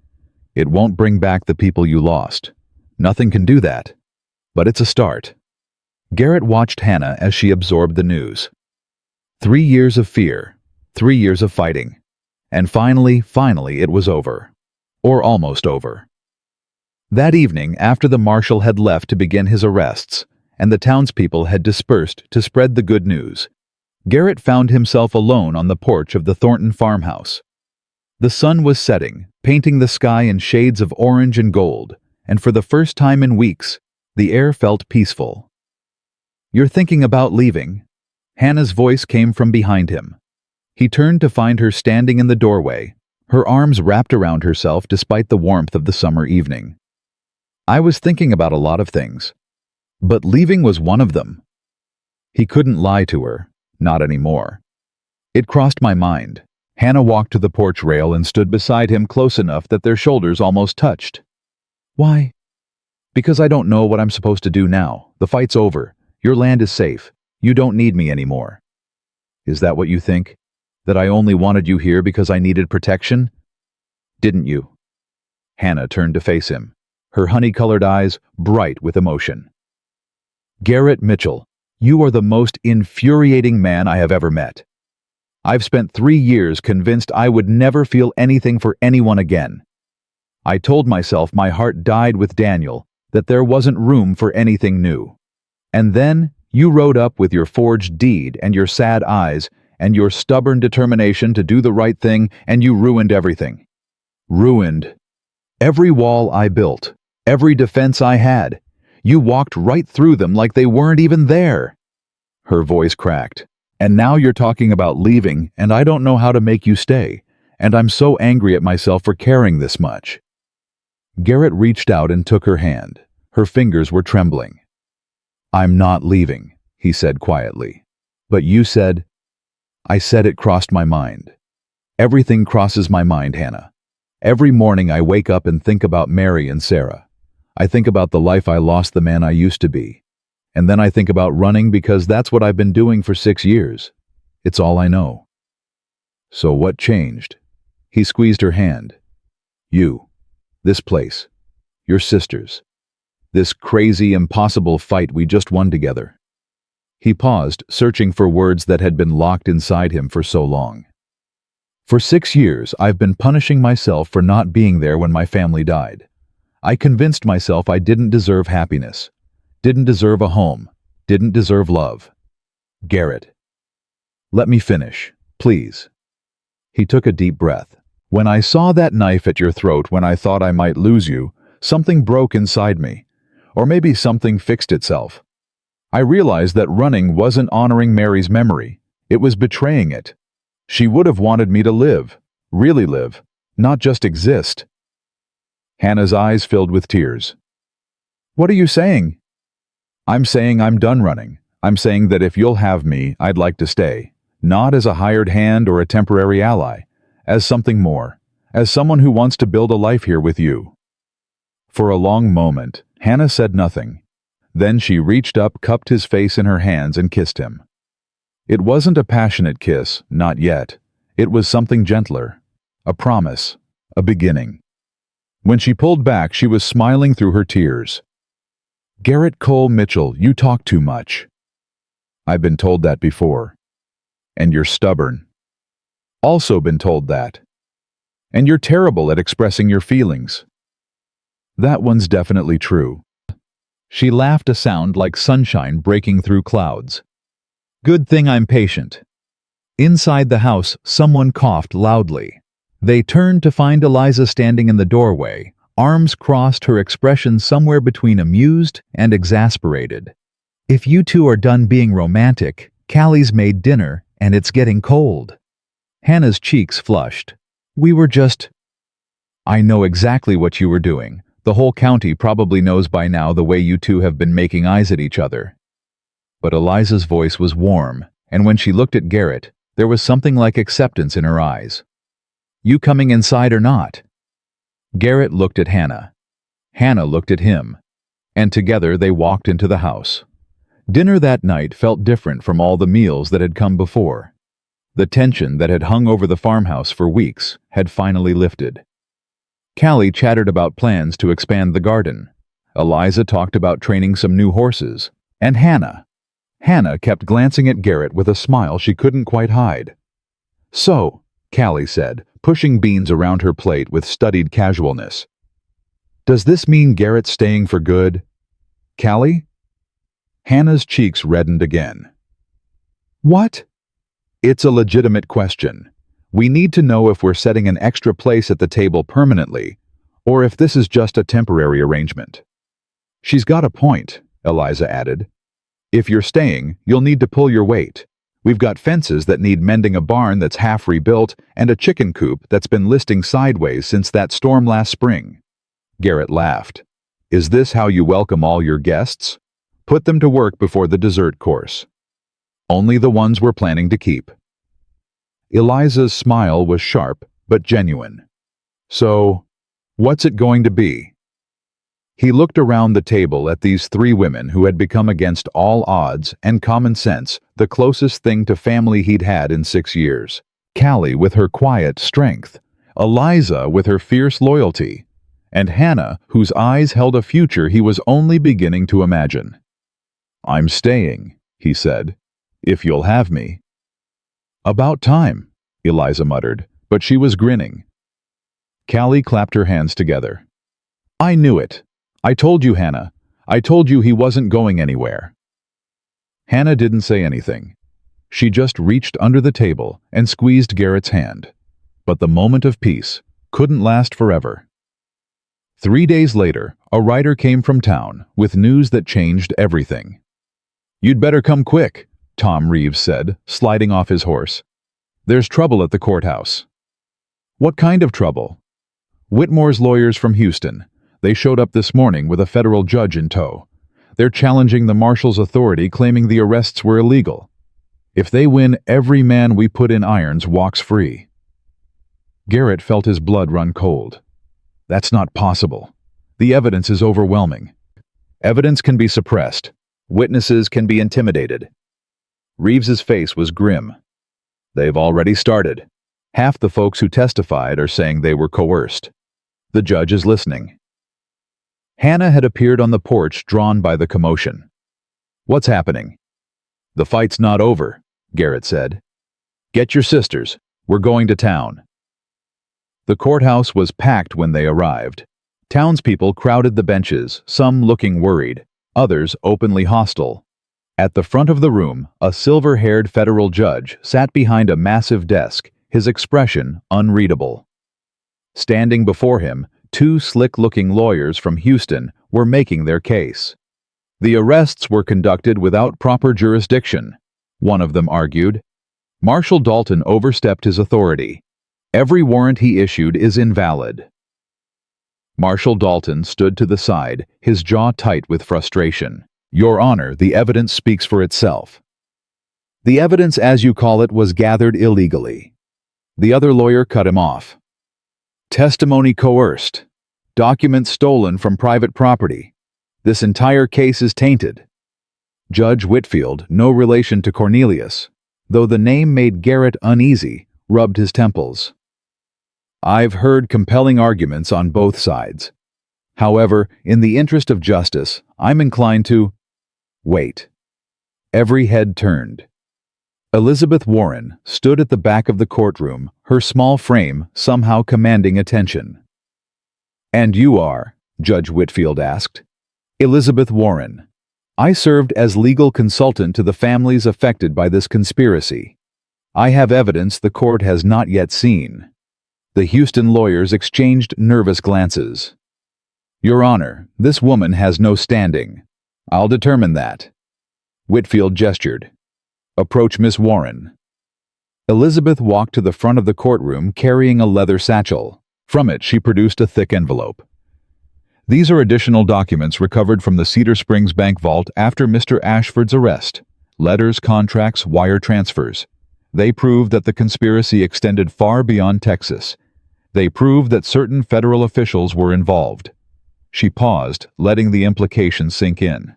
"It won't bring back the people you lost. Nothing can do that. But it's a start." Garrett watched Hannah as she absorbed the news. 3 years of fear, 3 years of fighting. And finally, it was over. Or almost over. That evening, after the marshal had left to begin his arrests, and the townspeople had dispersed to spread the good news, Garrett found himself alone on the porch of the Thornton farmhouse. The sun was setting, painting the sky in shades of orange and gold, and for the first time in weeks, the air felt peaceful. "You're thinking about leaving?" Hannah's voice came from behind him. He turned to find her standing in the doorway, her arms wrapped around herself despite the warmth of the summer evening. "I was thinking about a lot of things, but leaving was one of them." He couldn't lie to her, not anymore. "It crossed my mind." Hannah walked to the porch rail and stood beside him close enough that their shoulders almost touched. "Why?" "Because I don't know what I'm supposed to do now. The fight's over. Your land is safe. You don't need me anymore." "Is that what you think? That I only wanted you here because I needed protection? Didn't you?" Hannah turned to face him, her honey-colored eyes bright with emotion. "Garrett Mitchell, you are the most infuriating man I have ever met. I've spent 3 years convinced I would never feel anything for anyone again. I told myself my heart died with Daniel, that there wasn't room for anything new. And then you rode up with your forged deed and your sad eyes and your stubborn determination to do the right thing, and you ruined everything. Ruined every wall I built, every defense I had. You walked right through them like they weren't even there." Her voice cracked. "And now you're talking about leaving, and I don't know how to make you stay, and I'm so angry at myself for caring this much." Garrett reached out and took her hand. Her fingers were trembling. "I'm not leaving," he said quietly. "But you said—" "I said it crossed my mind. Everything crosses my mind, Hannah. Every morning I wake up and think about Mary and Sarah. I think about the life I lost the man I used to be. And then I think about running because that's what I've been doing for 6 years. It's all I know." "So what changed?" He squeezed her hand. "You. This place. Your sisters. This crazy, impossible fight we just won together." He paused, searching for words that had been locked inside him for so long. "For 6 years, I've been punishing myself for not being there when my family died. I convinced myself I didn't deserve happiness, didn't deserve a home, didn't deserve love. Garrett, let me finish, please." He took a deep breath. "When I saw that knife at your throat when I thought I might lose you, something broke inside me. Or maybe something fixed itself. I realized that running wasn't honoring Mary's memory. It was betraying it. She would have wanted me to live, really live, not just exist." Hannah's eyes filled with tears. "What are you saying?" "I'm saying I'm done running. I'm saying that if you'll have me, I'd like to stay. Not as a hired hand or a temporary ally. As something more. As someone who wants to build a life here with you." For a long moment, Hannah said nothing. Then she reached up, cupped his face in her hands, and kissed him. It wasn't a passionate kiss, not yet. It was something gentler. A promise. A beginning. When she pulled back, she was smiling through her tears. "Garrett Cole Mitchell, you talk too much." "I've been told that before." "And you're stubborn." "Also been told that." "And you're terrible at expressing your feelings." "That one's definitely true." She laughed, a sound like sunshine breaking through clouds. "Good thing I'm patient." Inside the house, someone coughed loudly. They turned to find Eliza standing in the doorway, arms crossed, her expression somewhere between amused and exasperated. "If you two are done being romantic, Callie's made dinner, and it's getting cold." Hannah's cheeks flushed. "We were just—" "I know exactly what you were doing. The whole county probably knows by now the way you two have been making eyes at each other." But Eliza's voice was warm, and when she looked at Garrett, there was something like acceptance in her eyes. "You coming inside or not?" Garrett looked at Hannah. Hannah looked at him. And together they walked into the house. Dinner that night felt different from all the meals that had come before. The tension that had hung over the farmhouse for weeks had finally lifted. Callie chattered about plans to expand the garden. Eliza talked about training some new horses. And Hannah kept glancing at Garrett with a smile she couldn't quite hide. "So," Callie said, pushing beans around her plate with studied casualness, Does this mean Garrett's staying for good? Callie? Hannah's cheeks reddened again. What? It's a legitimate question. We need to know if we're setting an extra place at the table permanently, or if this is just a temporary arrangement. She's got a point, Eliza added. If you're staying, you'll need to pull your weight. We've got fences that need mending, a barn that's half rebuilt, and a chicken coop that's been listing sideways since that storm last spring. Garrett laughed. Is this how you welcome all your guests? Put them to work before the dessert course. Only the ones we're planning to keep. Eliza's smile was sharp, but genuine. So, what's it going to be? He looked around the table at these three women who had become, against all odds and common sense, the closest thing to family he'd had in 6 years. Callie with her quiet strength, Eliza with her fierce loyalty, and Hannah, whose eyes held a future he was only beginning to imagine. I'm staying, he said, if you'll have me. About time, Eliza muttered, but she was grinning. Callie clapped her hands together. I knew it. I told you, Hannah. I told you he wasn't going anywhere. Hannah didn't say anything. She just reached under the table and squeezed Garrett's hand. But the moment of peace couldn't last forever. 3 days later, a rider came from town with news that changed everything. You'd better come quick, Tom Reeves said, sliding off his horse. There's trouble at the courthouse. What kind of trouble? Whitmore's lawyers from Houston. They showed up this morning with a federal judge in tow. They're challenging the marshal's authority, claiming the arrests were illegal. If they win, every man we put in irons walks free. Garrett felt his blood run cold. That's not possible. The evidence is overwhelming. Evidence can be suppressed. Witnesses can be intimidated. Reeves's face was grim. They've already started. Half the folks who testified are saying they were coerced. The judge is listening. Hannah had appeared on the porch, drawn by the commotion. What's happening? The fight's not over, Garrett said. Get your sisters. We're going to town. The courthouse was packed when they arrived. Townspeople crowded the benches, some looking worried, others openly hostile. At the front of the room, a silver-haired federal judge sat behind a massive desk, his expression unreadable. Standing before him, 2 slick-looking lawyers from Houston were making their case. The arrests were conducted without proper jurisdiction, one of them argued. Marshal Dalton overstepped his authority. Every warrant he issued is invalid. Marshal Dalton stood to the side, his jaw tight with frustration. Your Honor, the evidence speaks for itself. The evidence, as you call it, was gathered illegally. The other lawyer cut him off. Testimony coerced. Documents stolen from private property. This entire case is tainted. Judge Whitfield, no relation to Cornelius, though the name made Garrett uneasy, rubbed his temples. I've heard compelling arguments on both sides. However, in the interest of justice, I'm inclined to wait. Every head turned. Elizabeth Warren stood at the back of the courtroom, her small frame somehow commanding attention. And you are? Judge Whitfield asked. Elizabeth Warren. I served as legal consultant to the families affected by this conspiracy. I have evidence the court has not yet seen. The Houston lawyers exchanged nervous glances. Your Honor, this woman has no standing. I'll determine that. Whitfield gestured. Approach Miss Warren. Elizabeth walked to the front of the courtroom carrying a leather satchel. From it, she produced a thick envelope. These are additional documents recovered from the Cedar Springs Bank vault after Mr. Ashford's arrest. Letters, contracts, wire transfers. They prove that the conspiracy extended far beyond Texas. They prove that certain federal officials were involved. She paused, letting the implication sink in.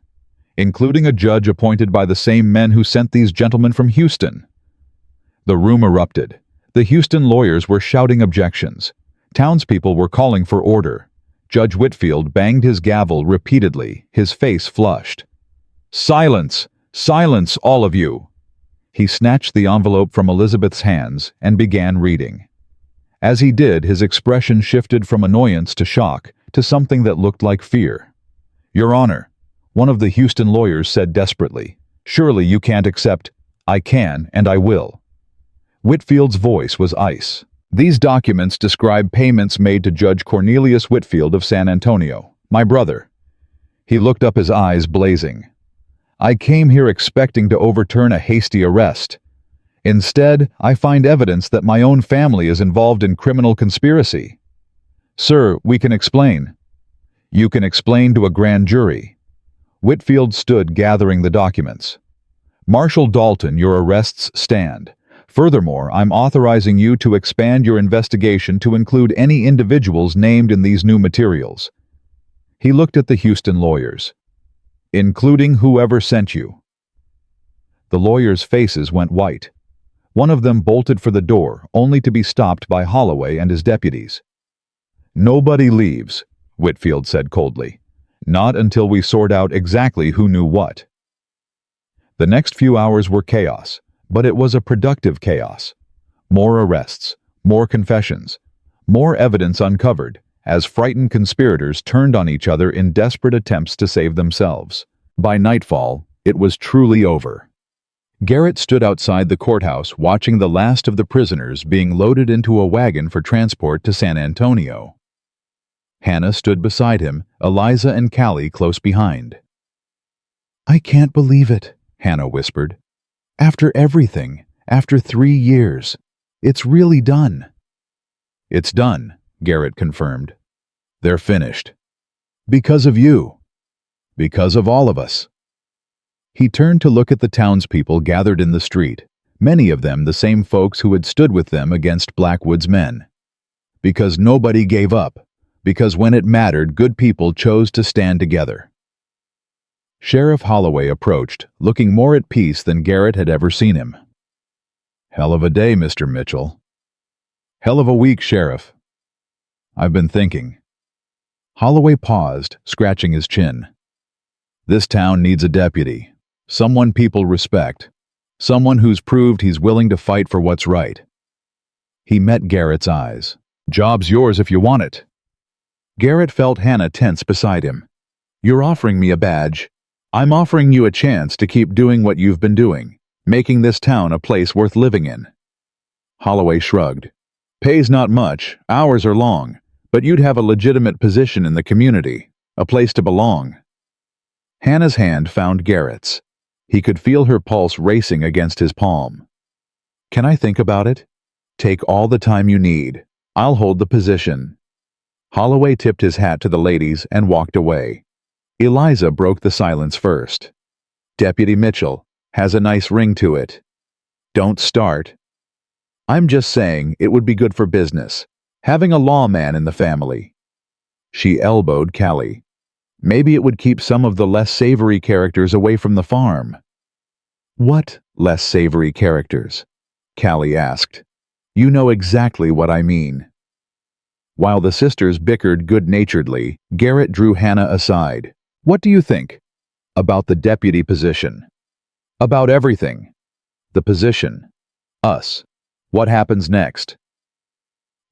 Including a judge appointed by the same men who sent these gentlemen from Houston. The room erupted. The Houston lawyers were shouting objections. Townspeople were calling for order. Judge Whitfield banged his gavel repeatedly, his face flushed. Silence! Silence, all of you! He snatched the envelope from Elizabeth's hands and began reading. As he did, his expression shifted from annoyance to shock, to something that looked like fear. "Your Honor," one of the Houston lawyers said desperately, "surely you can't accept—" "I can, and I will." Whitfield's voice was ice. "These documents describe payments made to Judge Cornelius Whitfield of San Antonio, my brother." He looked up, his eyes blazing. "I came here expecting to overturn a hasty arrest. Instead, I find evidence that my own family is involved in criminal conspiracy. Sir, we can explain." "You can explain to a grand jury." Whitfield stood, gathering the documents. "Marshal Dalton, your arrests stand. Furthermore, I'm authorizing you to expand your investigation to include any individuals named in these new materials." He looked at the Houston lawyers. "Including whoever sent you." The lawyers' faces went white. One of them bolted for the door, only to be stopped by Holloway and his deputies. "Nobody leaves," Whitfield said coldly. "Not until we sort out exactly who knew what." The next few hours were chaos, but it was a productive chaos. More arrests, more confessions, more evidence uncovered, as frightened conspirators turned on each other in desperate attempts to save themselves. By nightfall, it was truly over. Garrett stood outside the courthouse watching the last of the prisoners being loaded into a wagon for transport to San Antonio. Hannah stood beside him, Eliza and Callie close behind. "I can't believe it," Hannah whispered. "After everything, after 3 years, it's really done." "It's done," Garrett confirmed. "They're finished. Because of you. Because of all of us." He turned to look at the townspeople gathered in the street, many of them the same folks who had stood with them against Blackwood's men. Because nobody gave up. Because when it mattered, good people chose to stand together. Sheriff Holloway approached, looking more at peace than Garrett had ever seen him. "Hell of a day, Mr. Mitchell." "Hell of a week, Sheriff." "I've been thinking." Holloway paused, scratching his chin. "This town needs a deputy. Someone people respect. Someone who's proved he's willing to fight for what's right." He met Garrett's eyes. "Job's yours if you want it." Garrett felt Hannah tense beside him. "You're offering me a badge. I'm offering you a chance to keep doing what you've been doing, making this town a place worth living in." Holloway shrugged. "Pay's not much, hours are long, but you'd have a legitimate position in the community, a place to belong." Hannah's hand found Garrett's. He could feel her pulse racing against his palm. "Can I think about it?" "Take all the time you need. I'll hold the position." Holloway tipped his hat to the ladies and walked away. Eliza broke the silence first. "Deputy Mitchell has a nice ring to it." "Don't start." "I'm just saying it would be good for business, having a lawman in the family." She elbowed Callie. "Maybe it would keep some of the less savory characters away from the farm." "What less savory characters?" Callie asked. "You know exactly what I mean." While the sisters bickered good-naturedly, Garrett drew Hannah aside. "What do you think?" "About the deputy position." "About everything." "The position. Us. What happens next?"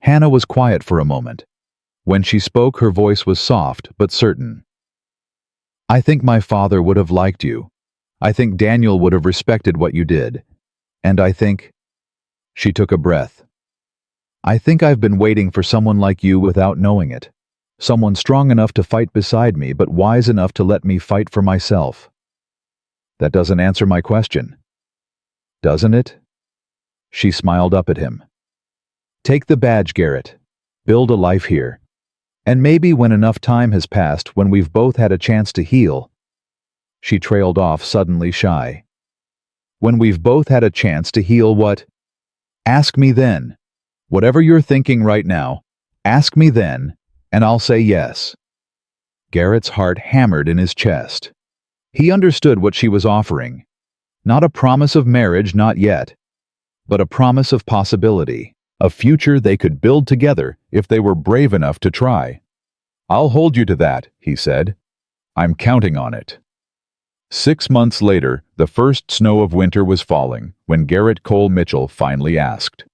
Hannah was quiet for a moment. When she spoke, her voice was soft but certain. "I think my father would have liked you. I think Daniel would have respected what you did. And I think—" She took a breath. "I think I've been waiting for someone like you without knowing it. Someone strong enough to fight beside me, but wise enough to let me fight for myself." "That doesn't answer my question." "Doesn't it?" She smiled up at him. "Take the badge, Garrett. Build a life here. And maybe when enough time has passed, when we've both had a chance to heal—" She trailed off, suddenly shy. "When we've both had a chance to heal what? Ask me then. Whatever you're thinking right now, ask me then, and I'll say yes." Garrett's heart hammered in his chest. He understood what she was offering. Not a promise of marriage, not yet, but a promise of possibility, a future they could build together if they were brave enough to try. "I'll hold you to that," he said. "I'm counting on it." 6 months later, the first snow of winter was falling when Garrett Cole Mitchell finally asked.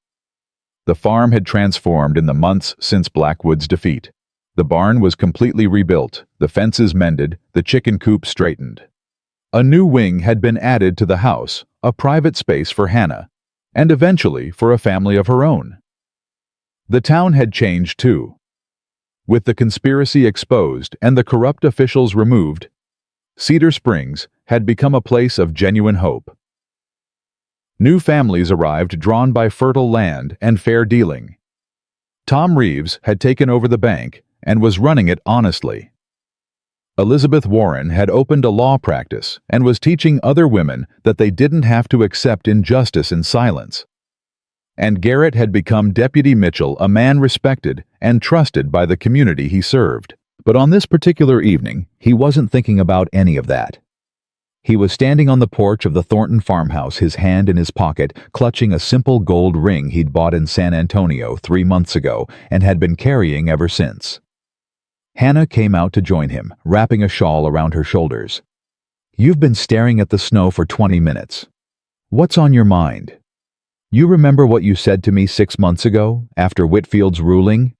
The farm had transformed in the months since Blackwood's defeat. The barn was completely rebuilt, the fences mended, the chicken coop straightened. A new wing had been added to the house, a private space for Hannah, and eventually for a family of her own. The town had changed too. With the conspiracy exposed and the corrupt officials removed, Cedar Springs had become a place of genuine hope. New families arrived drawn by fertile land and fair dealing. Tom Reeves had taken over the bank and was running it honestly. Elizabeth Warren had opened a law practice and was teaching other women that they didn't have to accept injustice in silence. And Garrett had become Deputy Mitchell, a man respected and trusted by the community he served. But on this particular evening, he wasn't thinking about any of that. He was standing on the porch of the Thornton farmhouse, his hand in his pocket, clutching a simple gold ring he'd bought in San Antonio 3 months ago and had been carrying ever since. Hannah came out to join him, wrapping a shawl around her shoulders. "You've been staring at the snow for 20 minutes. What's on your mind? You remember what you said to me 6 months ago, after Whitfield's ruling?"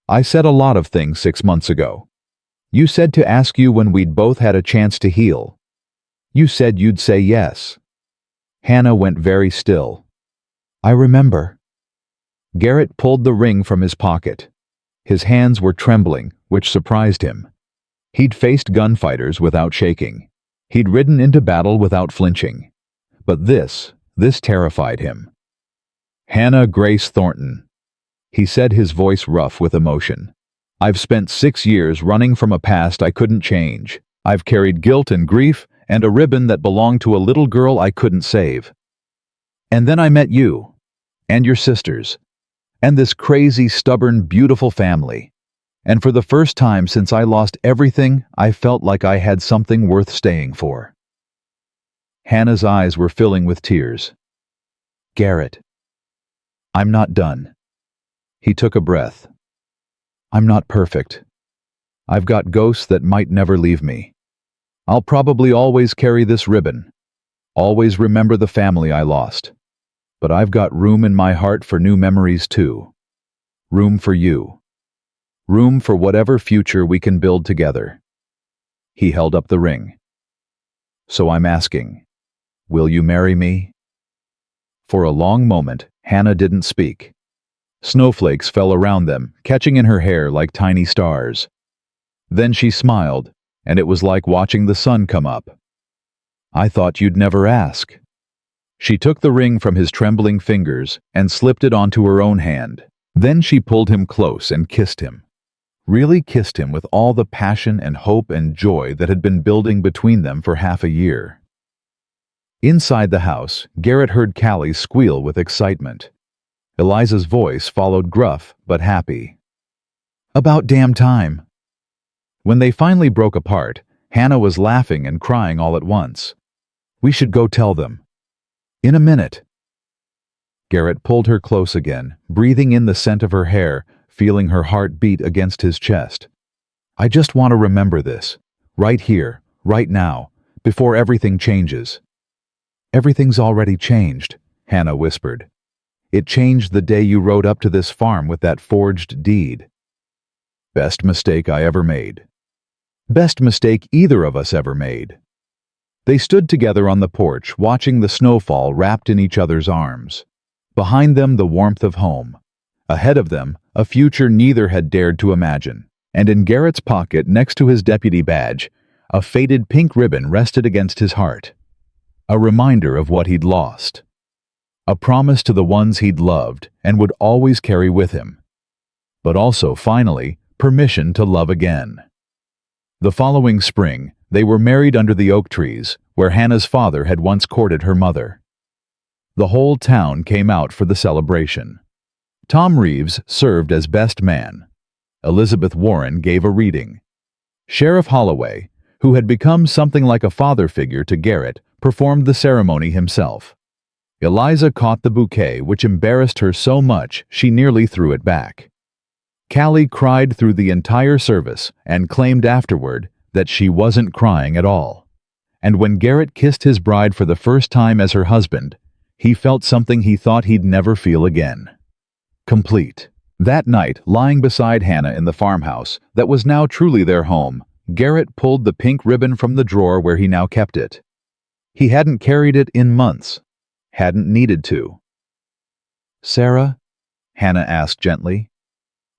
"I said a lot of things 6 months ago. You said to ask you when we'd both had a chance to heal. You said you'd say yes." Hannah went very still. "I remember." Garrett pulled the ring from his pocket. His hands were trembling, which surprised him. He'd faced gunfighters without shaking. He'd ridden into battle without flinching. But this terrified him. "Hannah Grace Thornton," he said, his voice rough with emotion. "I've spent 6 years running from a past I couldn't change. I've carried guilt and grief and a ribbon that belonged to a little girl I couldn't save. And then I met you, and your sisters, and this crazy, stubborn, beautiful family. And for the first time since I lost everything, I felt like I had something worth staying for." Hannah's eyes were filling with tears. "Garrett, I'm not done." He took a breath. "I'm not perfect. I've got ghosts that might never leave me. I'll probably always carry this ribbon, always remember the family I lost. But I've got room in my heart for new memories too. Room for you. Room for whatever future we can build together." He held up the ring. "So I'm asking, will you marry me?" For a long moment, Hannah didn't speak. Snowflakes fell around them, catching in her hair like tiny stars. Then she smiled, and it was like watching the sun come up. "I thought you'd never ask." She took the ring from his trembling fingers and slipped it onto her own hand. Then she pulled him close and kissed him. Really kissed him with all the passion and hope and joy that had been building between them for half a year. Inside the house, Garrett heard Callie squeal with excitement. Eliza's voice followed gruff but happy. "About damn time." When they finally broke apart, Hannah was laughing and crying all at once. "We should go tell them." "In a minute." Garrett pulled her close again, breathing in the scent of her hair, feeling her heart beat against his chest. "I just want to remember this, right here, right now, before everything changes." "Everything's already changed," Hannah whispered. "It changed the day you rode up to this farm with that forged deed." "Best mistake I ever made." "Best mistake either of us ever made." They stood together on the porch, watching the snowfall wrapped in each other's arms. Behind them, the warmth of home. Ahead of them, a future neither had dared to imagine. And in Garrett's pocket, next to his deputy badge, a faded pink ribbon rested against his heart. A reminder of what he'd lost. A promise to the ones he'd loved and would always carry with him. But also, finally, permission to love again. The following spring, they were married under the oak trees, where Hannah's father had once courted her mother. The whole town came out for the celebration. Tom Reeves served as best man. Elizabeth Warren gave a reading. Sheriff Holloway, who had become something like a father figure to Garrett, performed the ceremony himself. Eliza caught the bouquet, which embarrassed her so much she nearly threw it back. Callie cried through the entire service and claimed afterward that she wasn't crying at all. And when Garrett kissed his bride for the first time as her husband, he felt something he thought he'd never feel again. Complete. That night, lying beside Hannah in the farmhouse that was now truly their home, Garrett pulled the pink ribbon from the drawer where he now kept it. He hadn't carried it in months, hadn't needed to. "Sarah?" Hannah asked gently.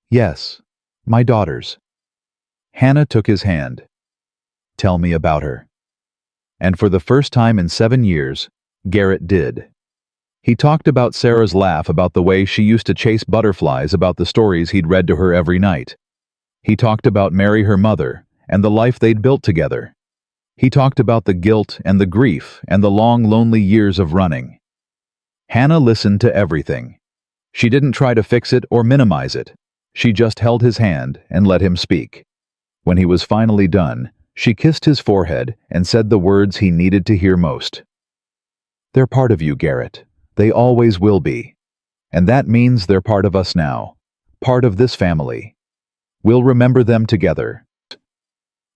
"Yes, my daughters." Hannah took his hand. "Tell me about her." And for the first time in 7 years, Garrett did. He talked about Sarah's laugh, about the way she used to chase butterflies, about the stories he'd read to her every night. He talked about Mary, her mother, and the life they'd built together. He talked about the guilt and the grief and the long, lonely years of running. Hannah listened to everything. She didn't try to fix it or minimize it. She just held his hand and let him speak. When he was finally done, she kissed his forehead and said the words he needed to hear most. "They're part of you, Garrett. They always will be. And that means they're part of us now, part of this family. We'll remember them together."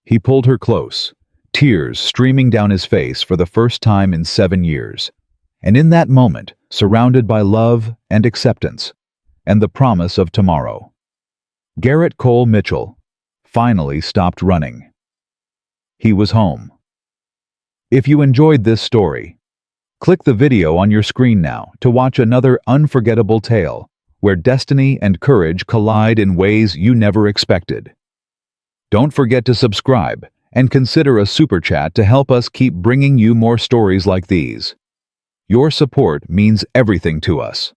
He pulled her close, tears streaming down his face for the first time in 7 years. And in that moment, surrounded by love and acceptance, and the promise of tomorrow, Garrett Cole Mitchell finally stopped running. He was home. If you enjoyed this story, click the video on your screen now to watch another unforgettable tale where destiny and courage collide in ways you never expected. Don't forget to subscribe and consider a super chat to help us keep bringing you more stories like these. Your support means everything to us.